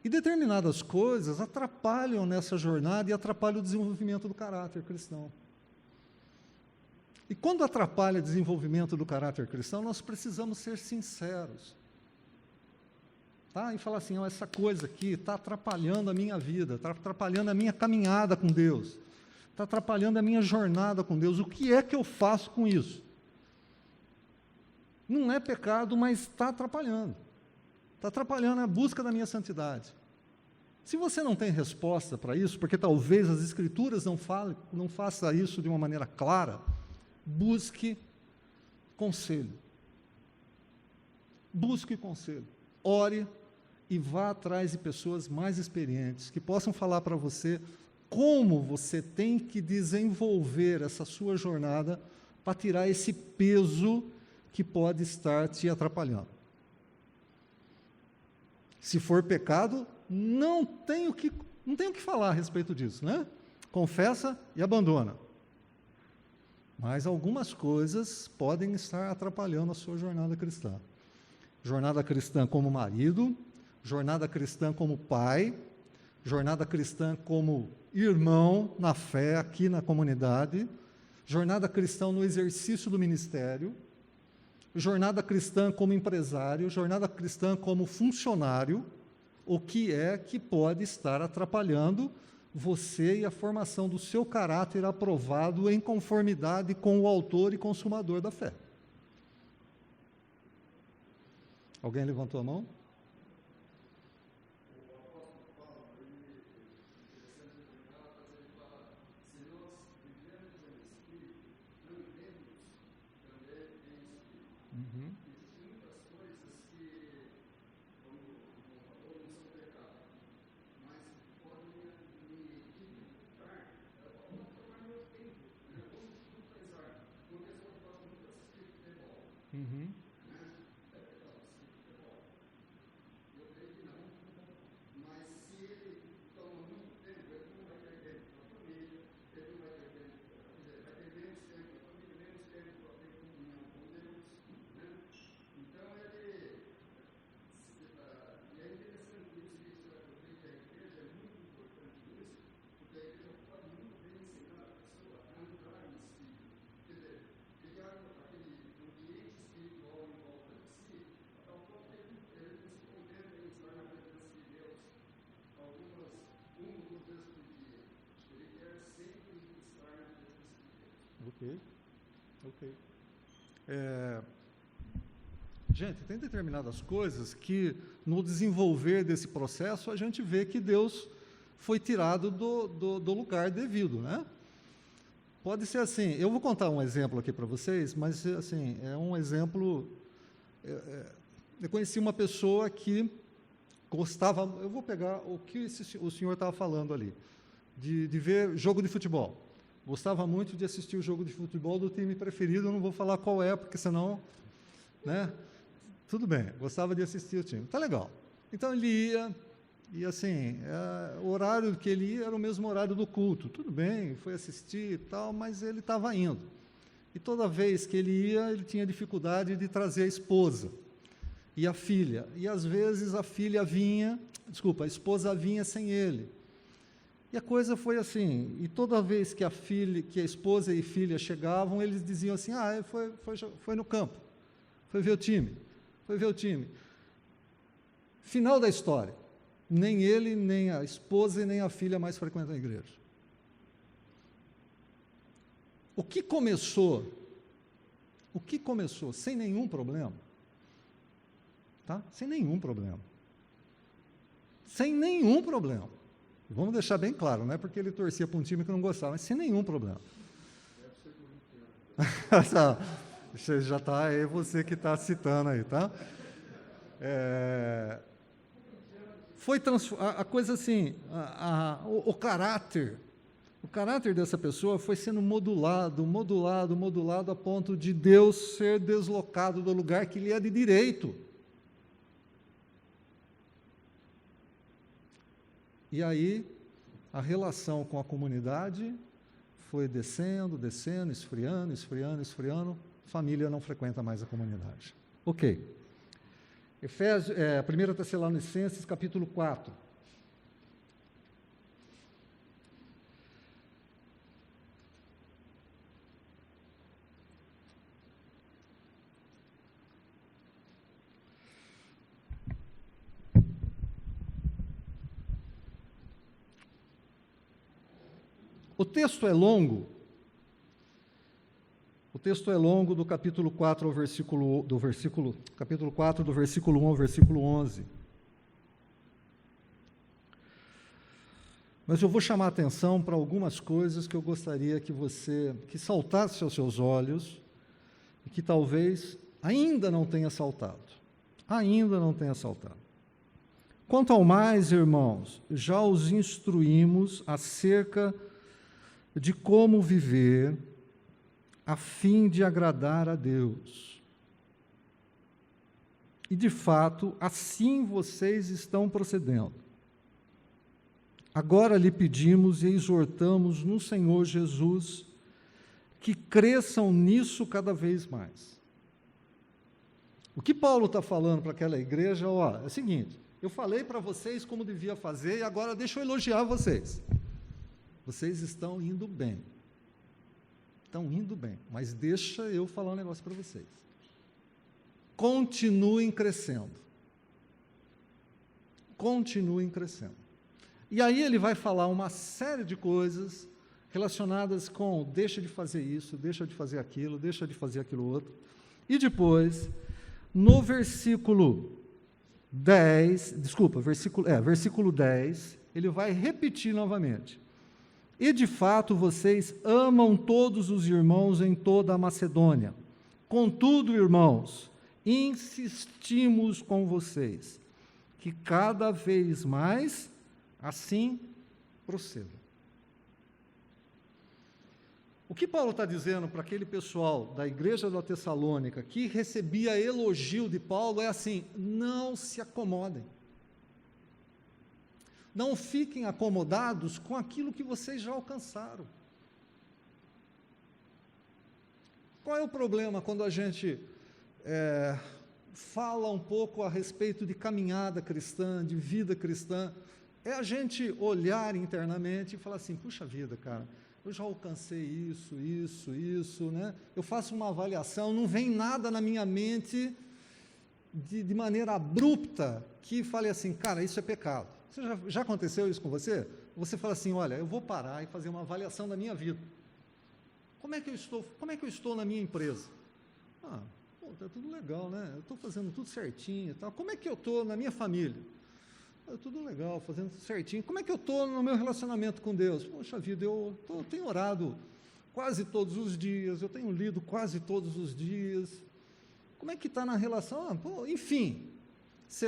E determinadas coisas atrapalham nessa jornada e atrapalham o desenvolvimento do caráter cristão. E quando atrapalha o desenvolvimento do caráter cristão, nós precisamos ser sinceros. Tá? E falar assim, oh, essa coisa aqui está atrapalhando a minha vida, está atrapalhando a minha caminhada com Deus, está atrapalhando a minha jornada com Deus. O que é que eu faço com isso? Não é pecado, mas está atrapalhando. Está atrapalhando a busca da minha santidade. Se você não tem resposta para isso, porque talvez as Escrituras não façam isso de uma maneira clara, busque conselho. Busque conselho. Ore e vá atrás de pessoas mais experientes, que possam falar para você como você tem que desenvolver essa sua jornada para tirar esse peso que pode estar te atrapalhando. Se for pecado, não tem o que falar a respeito disso, né? Confessa e abandona. Mas algumas coisas podem estar atrapalhando a sua jornada cristã. Jornada cristã como marido, jornada cristã como pai, jornada cristã como irmão na fé aqui na comunidade, jornada cristã no exercício do ministério, jornada cristã como empresário, jornada cristã como funcionário. O que é que pode estar atrapalhando você e a formação do seu caráter aprovado em conformidade com o autor e consumador da fé? Alguém levantou a mão? Uhum. Uhum. Ok. Gente, tem determinadas coisas que, no desenvolver desse processo, a gente vê que Deus foi tirado do lugar devido, né? Pode ser assim, eu vou contar um exemplo aqui para vocês, mas, assim, é um exemplo... eu conheci uma pessoa que gostava... Eu vou pegar o que o senhor estava falando ali, de ver jogo de futebol. Gostava muito de assistir o jogo de futebol do time preferido, eu não vou falar qual é, porque senão, né? Tudo bem, gostava de assistir o time, tá legal. Então ele ia, e assim, o horário que ele ia era o mesmo horário do culto, tudo bem, foi assistir e tal, mas ele estava indo. E toda vez que ele ia, ele tinha dificuldade de trazer a esposa e a filha, e às vezes a esposa vinha sem ele. E a coisa foi assim, e toda vez que a esposa e filha chegavam, eles diziam assim, foi no campo, foi ver o time. Final da história, nem ele, nem a esposa e nem a filha mais frequentam a igreja. O que começou sem nenhum problema, tá? Sem nenhum problema. Vamos deixar bem claro, não é porque ele torcia para um time que não gostava, mas sem nenhum problema. Você já está aí, você que está citando aí, tá? Foi a coisa assim, o caráter dessa pessoa foi sendo modulado a ponto de Deus ser deslocado do lugar que lhe é de direito. E aí, a relação com a comunidade foi descendo, esfriando, família não frequenta mais a comunidade. Ok. 1 Tessalonicenses, capítulo 4. O texto é longo. O texto é longo do capítulo 4 capítulo 4, do versículo 1 ao versículo 11. Mas eu vou chamar a atenção para algumas coisas que eu gostaria que saltasse aos seus olhos e que talvez ainda não tenha saltado. Ainda não tenha saltado. Quanto ao mais, irmãos, já os instruímos acerca de como viver a fim de agradar a Deus. E, de fato, assim vocês estão procedendo. Agora lhe pedimos e exortamos no Senhor Jesus que cresçam nisso cada vez mais. O que Paulo está falando para aquela igreja, é o seguinte: eu falei para vocês como devia fazer e agora deixa eu elogiar vocês. Vocês estão indo bem. Estão indo bem, mas deixa eu falar um negócio para vocês. Continuem crescendo. Continuem crescendo. E aí ele vai falar uma série de coisas relacionadas com deixa de fazer isso, deixa de fazer aquilo, deixa de fazer aquilo outro. E depois, no versículo 10, versículo 10, ele vai repetir novamente. E de fato vocês amam todos os irmãos em toda a Macedônia. Contudo, irmãos, insistimos com vocês que cada vez mais assim procedam. O que Paulo está dizendo para aquele pessoal da igreja da Tessalônica que recebia elogio de Paulo é assim: não se acomodem. Não fiquem acomodados com aquilo que vocês já alcançaram. Qual é o problema quando a gente fala um pouco a respeito de caminhada cristã, de vida cristã? É a gente olhar internamente e falar assim: puxa vida, cara, eu já alcancei isso, né? Eu faço uma avaliação, não vem nada na minha mente de maneira abrupta que fale assim: cara, isso é pecado. Já aconteceu isso com você? Você fala assim: olha, eu vou parar e fazer uma avaliação da minha vida. Como é que eu estou na minha empresa? Está tudo legal, né? Eu estou fazendo tudo certinho e tal. Como é que eu estou na minha família? Tudo legal, fazendo tudo certinho. Como é que eu estou no meu relacionamento com Deus? Poxa vida, eu tenho orado quase todos os dias, eu tenho lido quase todos os dias. Como é que está na relação? Enfim,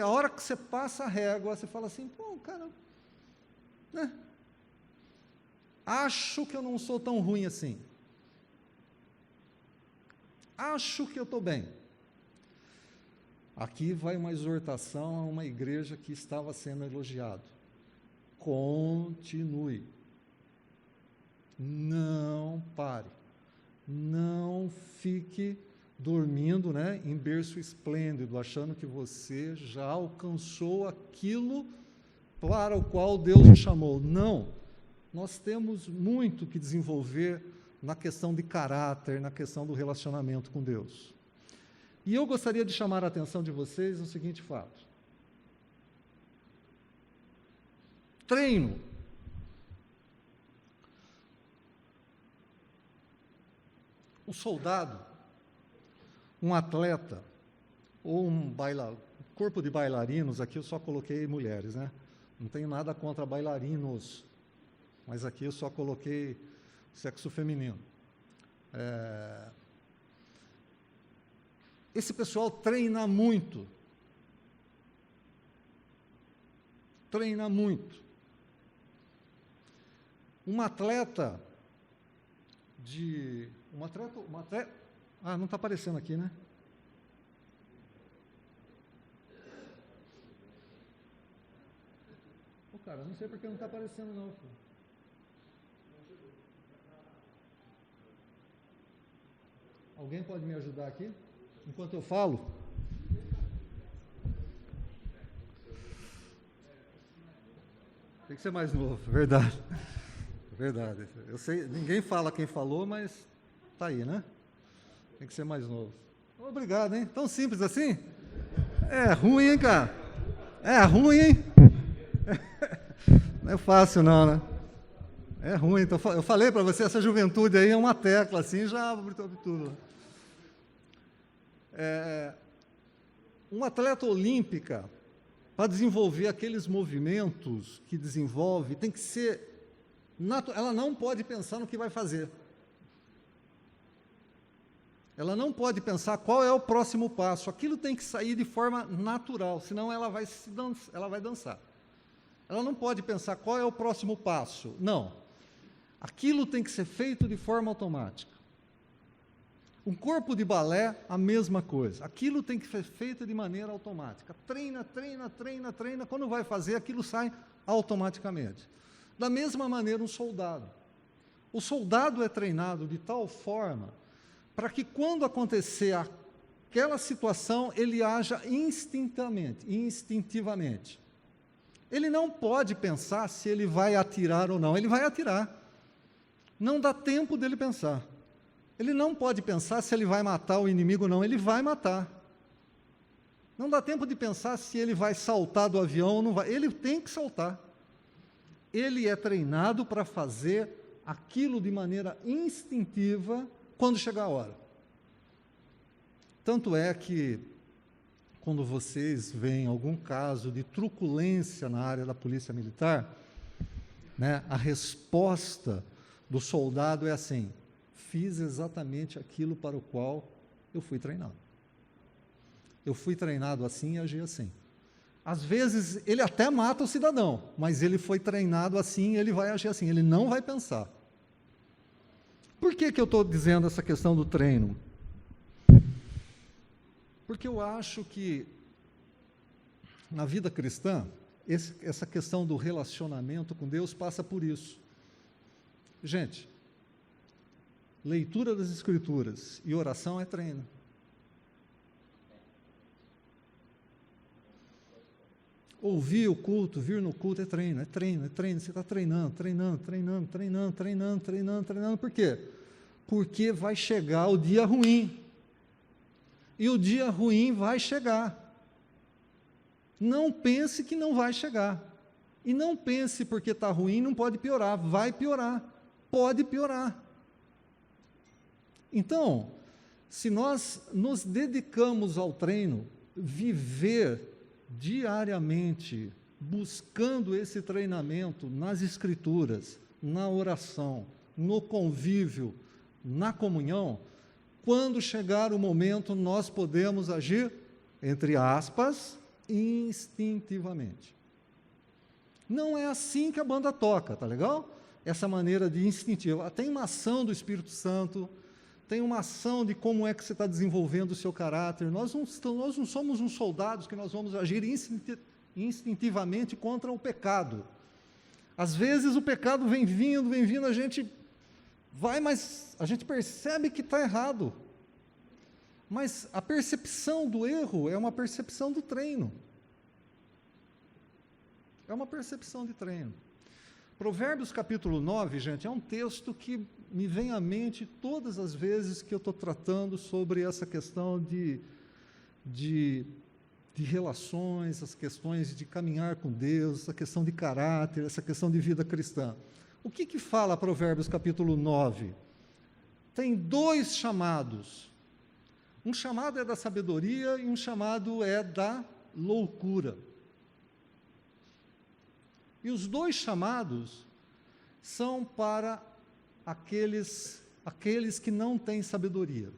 a hora que você passa a régua, você fala assim: cara, né? Acho que eu não sou tão ruim assim. Acho que eu estou bem. Aqui vai uma exortação a uma igreja que estava sendo elogiado. Continue. Não pare. Não fique dormindo, né, em berço esplêndido, achando que você já alcançou aquilo para o qual Deus o chamou. Não. Nós temos muito que desenvolver na questão de caráter, na questão do relacionamento com Deus. E eu gostaria de chamar a atenção de vocês no seguinte fato. Treino. Um soldado, um atleta, ou corpo de bailarinos, aqui eu só coloquei mulheres, né? Não tenho nada contra bailarinos, mas aqui eu só coloquei sexo feminino. Esse pessoal treina muito. Treina muito. Um atleta não está aparecendo aqui, né? Cara, não sei porque não está aparecendo não, filho. Alguém pode me ajudar aqui? Enquanto eu falo? Tem que ser mais novo, verdade. Verdade. Eu sei, ninguém fala quem falou, mas tá aí, né? Tem que ser mais novo. Obrigado, hein? Tão simples assim? É ruim, hein, cara? É ruim, hein? Não é fácil não, né? É ruim. Então, eu falei para você, essa juventude aí é uma tecla, assim, já abre tudo. Um atleta olímpica, para desenvolver aqueles movimentos que desenvolve, tem que ser ela não pode pensar no que vai fazer. Ela não pode pensar qual é o próximo passo. Aquilo tem que sair de forma natural, senão ela vai dançar. Ela não pode pensar qual é o próximo passo. Não. Aquilo tem que ser feito de forma automática. Um corpo de balé, a mesma coisa. Aquilo tem que ser feito de maneira automática. Treina, treina, treina, treina. Quando vai fazer, aquilo sai automaticamente. Da mesma maneira, um soldado. O soldado é treinado de tal forma para que, quando acontecer aquela situação, ele haja instintivamente. Ele não pode pensar se ele vai atirar ou não. Ele vai atirar. Não dá tempo dele pensar. Ele não pode pensar se ele vai matar o inimigo ou não. Ele vai matar. Não dá tempo de pensar se ele vai saltar do avião ou não vai. Ele tem que saltar. Ele é treinado para fazer aquilo de maneira instintiva quando chegar a hora. Tanto é que, quando vocês veem algum caso de truculência na área da polícia militar, né, a resposta do soldado é assim: fiz exatamente aquilo para o qual eu fui treinado. Eu fui treinado assim e agi assim. Às vezes, ele até mata o cidadão, mas ele foi treinado assim e ele vai agir assim, ele não vai pensar. Por que eu estou dizendo essa questão do treino? Porque eu acho que, na vida cristã, essa questão do relacionamento com Deus passa por isso. Gente, leitura das Escrituras e oração é treino. Ouvir o culto, vir no culto é treino, é treino, é treino. Você está treinando. Por quê? Porque vai chegar o dia ruim. E o dia ruim vai chegar. Não pense que não vai chegar. E não pense porque está ruim, não pode piorar. Vai piorar. Pode piorar. Então, se nós nos dedicamos ao treino, viver diariamente buscando esse treinamento nas Escrituras, na oração, no convívio, na comunhão, quando chegar o momento, nós podemos agir, entre aspas, instintivamente. Não é assim que a banda toca, tá legal? Essa maneira de instintiva. Tem uma ação do Espírito Santo, tem uma ação de como é que você está desenvolvendo o seu caráter. Nós não somos uns soldados que nós vamos agir instintivamente contra o pecado. Às vezes o pecado vem vindo, a gente vai, mas a gente percebe que está errado. Mas a percepção do erro é uma percepção do treino. É uma percepção de treino. Provérbios capítulo 9, gente, é um texto que me vem à mente todas as vezes que eu estou tratando sobre essa questão de relações, as questões de caminhar com Deus, essa questão de caráter, essa questão de vida cristã. O que fala Provérbios capítulo 9? Tem dois chamados. Um chamado é da sabedoria e um chamado é da loucura. E os dois chamados são para aqueles que não têm sabedoria.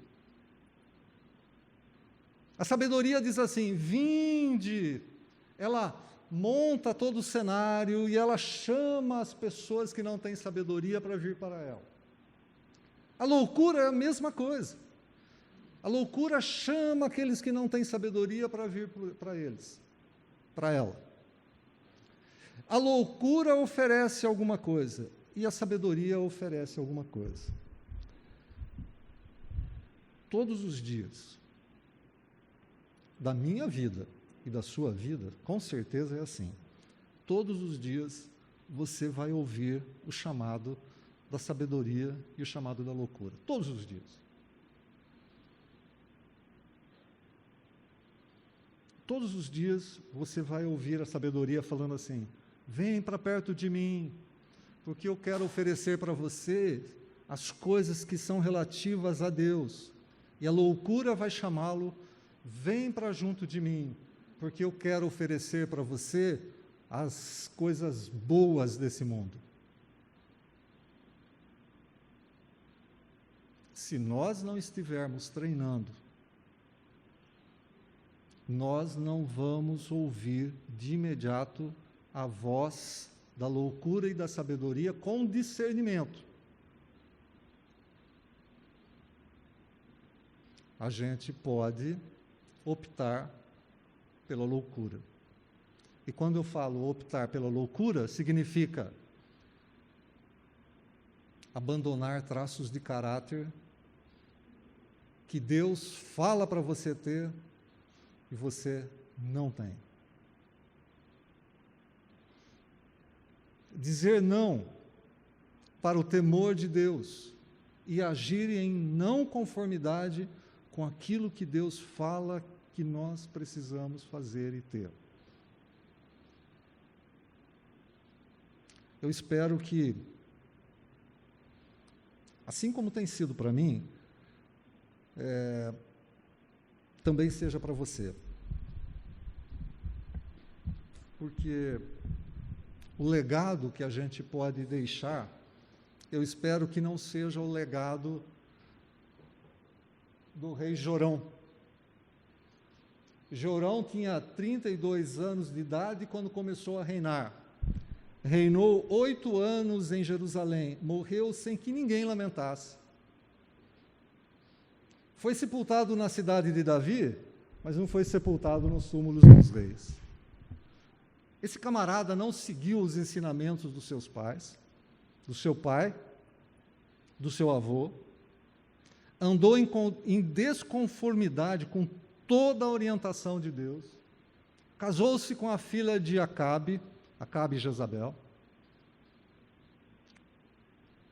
A sabedoria diz assim: vinde, ela monta todo o cenário e ela chama as pessoas que não têm sabedoria para vir para ela. A loucura é a mesma coisa. A loucura chama aqueles que não têm sabedoria para vir para ela. A loucura oferece alguma coisa e a sabedoria oferece alguma coisa. Todos os dias da minha vida e da sua vida, com certeza é assim. Todos os dias você vai ouvir o chamado da sabedoria e o chamado da loucura. Todos os dias. Todos os dias você vai ouvir a sabedoria falando assim: vem para perto de mim, porque eu quero oferecer para você as coisas que são relativas a Deus. E a loucura vai chamá-lo, vem para junto de mim, porque eu quero oferecer para você as coisas boas desse mundo. Se nós não estivermos treinando, nós não vamos ouvir de imediato a voz da loucura e da sabedoria com discernimento. A gente pode optar pela loucura. E quando eu falo optar pela loucura, significa abandonar traços de caráter que Deus fala para você ter e você não tem. Dizer não para o temor de Deus e agir em não conformidade com aquilo que Deus fala que nós precisamos fazer e ter. Eu espero que, assim como tem sido para mim, também seja para você. Porque o legado que a gente pode deixar, eu espero que não seja o legado do rei Jorão. Jorão tinha 32 anos de idade quando começou a reinar. Reinou 8 anos em Jerusalém, morreu sem que ninguém lamentasse. Foi sepultado na cidade de Davi, mas não foi sepultado nos túmulos dos reis. Esse camarada não seguiu os ensinamentos dos seus pais, do seu pai, do seu avô, andou em desconformidade com toda a orientação de Deus, casou-se com a filha de Acabe e Jezabel,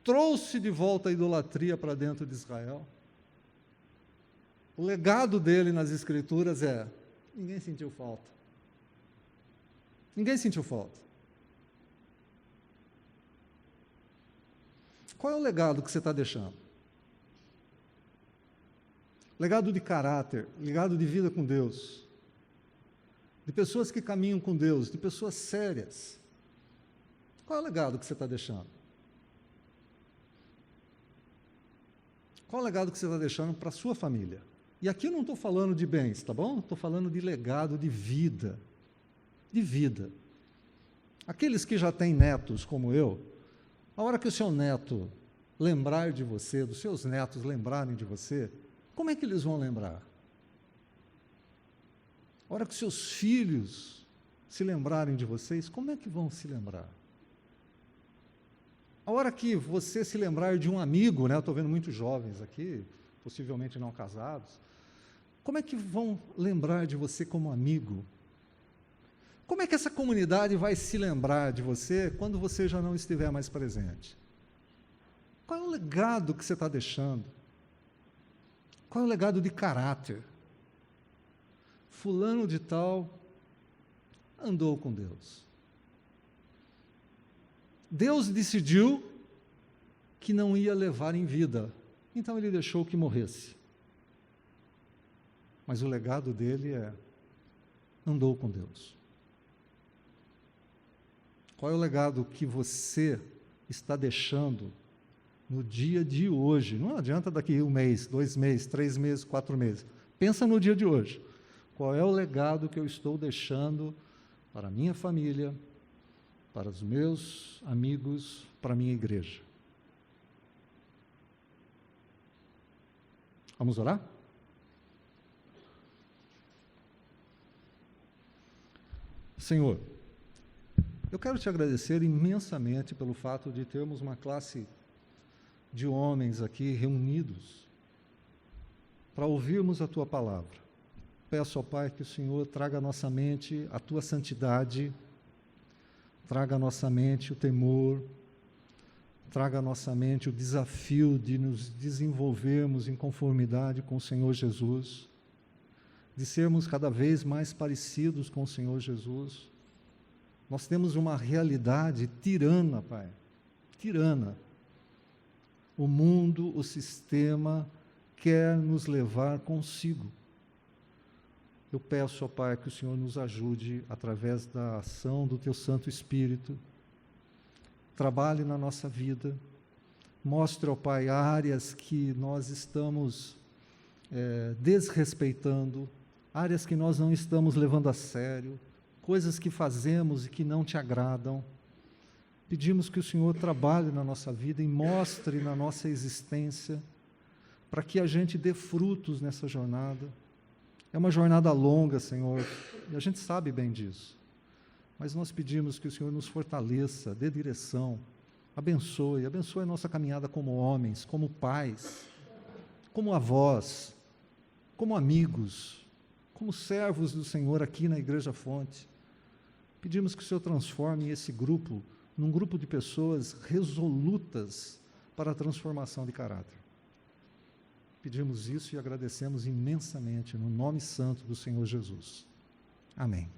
trouxe de volta a idolatria para dentro de Israel. O legado dele nas Escrituras é: ninguém sentiu falta. Ninguém sentiu falta. Qual é o legado que você está deixando? Legado de caráter, legado de vida com Deus, de pessoas que caminham com Deus, de pessoas sérias. Qual é o legado que você está deixando? Qual é o legado que você está deixando para a sua família? E aqui eu não estou falando de bens, tá bom? Estou falando de legado de vida. De vida. Aqueles que já têm netos como eu, a hora que o seu neto lembrar de você, dos seus netos lembrarem de você, como é que eles vão lembrar? A hora que os seus filhos se lembrarem de vocês, como é que vão se lembrar? A hora que você se lembrar de um amigo, né? Eu estou vendo muitos jovens aqui, possivelmente não casados, como é que vão lembrar de você como amigo? Como é que essa comunidade vai se lembrar de você quando você já não estiver mais presente? Qual é o legado que você está deixando? Qual é o legado de caráter? Fulano de tal andou com Deus. Deus decidiu que não ia levar em vida, então ele deixou que morresse. Mas o legado dele é: andou com Deus. Qual é o legado que você está deixando no dia de hoje? Não adianta daqui 1 mês, 2 meses, 3 meses, 4 meses. Pensa no dia de hoje. Qual é o legado que eu estou deixando para a minha família, para os meus amigos, para a minha igreja? Vamos orar? Senhor, eu quero te agradecer imensamente pelo fato de termos uma classe de homens aqui reunidos para ouvirmos a Tua palavra. Peço ao Pai que o Senhor traga à nossa mente a Tua santidade, traga à nossa mente o temor, traga à nossa mente o desafio de nos desenvolvermos em conformidade com o Senhor Jesus, de sermos cada vez mais parecidos com o Senhor Jesus. Nós temos uma realidade tirana, Pai, tirana. O mundo, o sistema, quer nos levar consigo. Eu peço, ó Pai, que o Senhor nos ajude através da ação do Teu Santo Espírito. Trabalhe na nossa vida. Mostre, ó Pai, áreas que nós estamos desrespeitando, áreas que nós não estamos levando a sério, coisas que fazemos e que não Te agradam. Pedimos que o Senhor trabalhe na nossa vida e mostre na nossa existência, para que a gente dê frutos nessa jornada. É uma jornada longa, Senhor, e a gente sabe bem disso. Mas nós pedimos que o Senhor nos fortaleça, dê direção, abençoe a nossa caminhada como homens, como pais, como avós, como amigos, como servos do Senhor aqui na Igreja Fonte. Pedimos que o Senhor transforme esse grupo num grupo de pessoas resolutas para a transformação de caráter. Pedimos isso e agradecemos imensamente no nome santo do Senhor Jesus. Amém.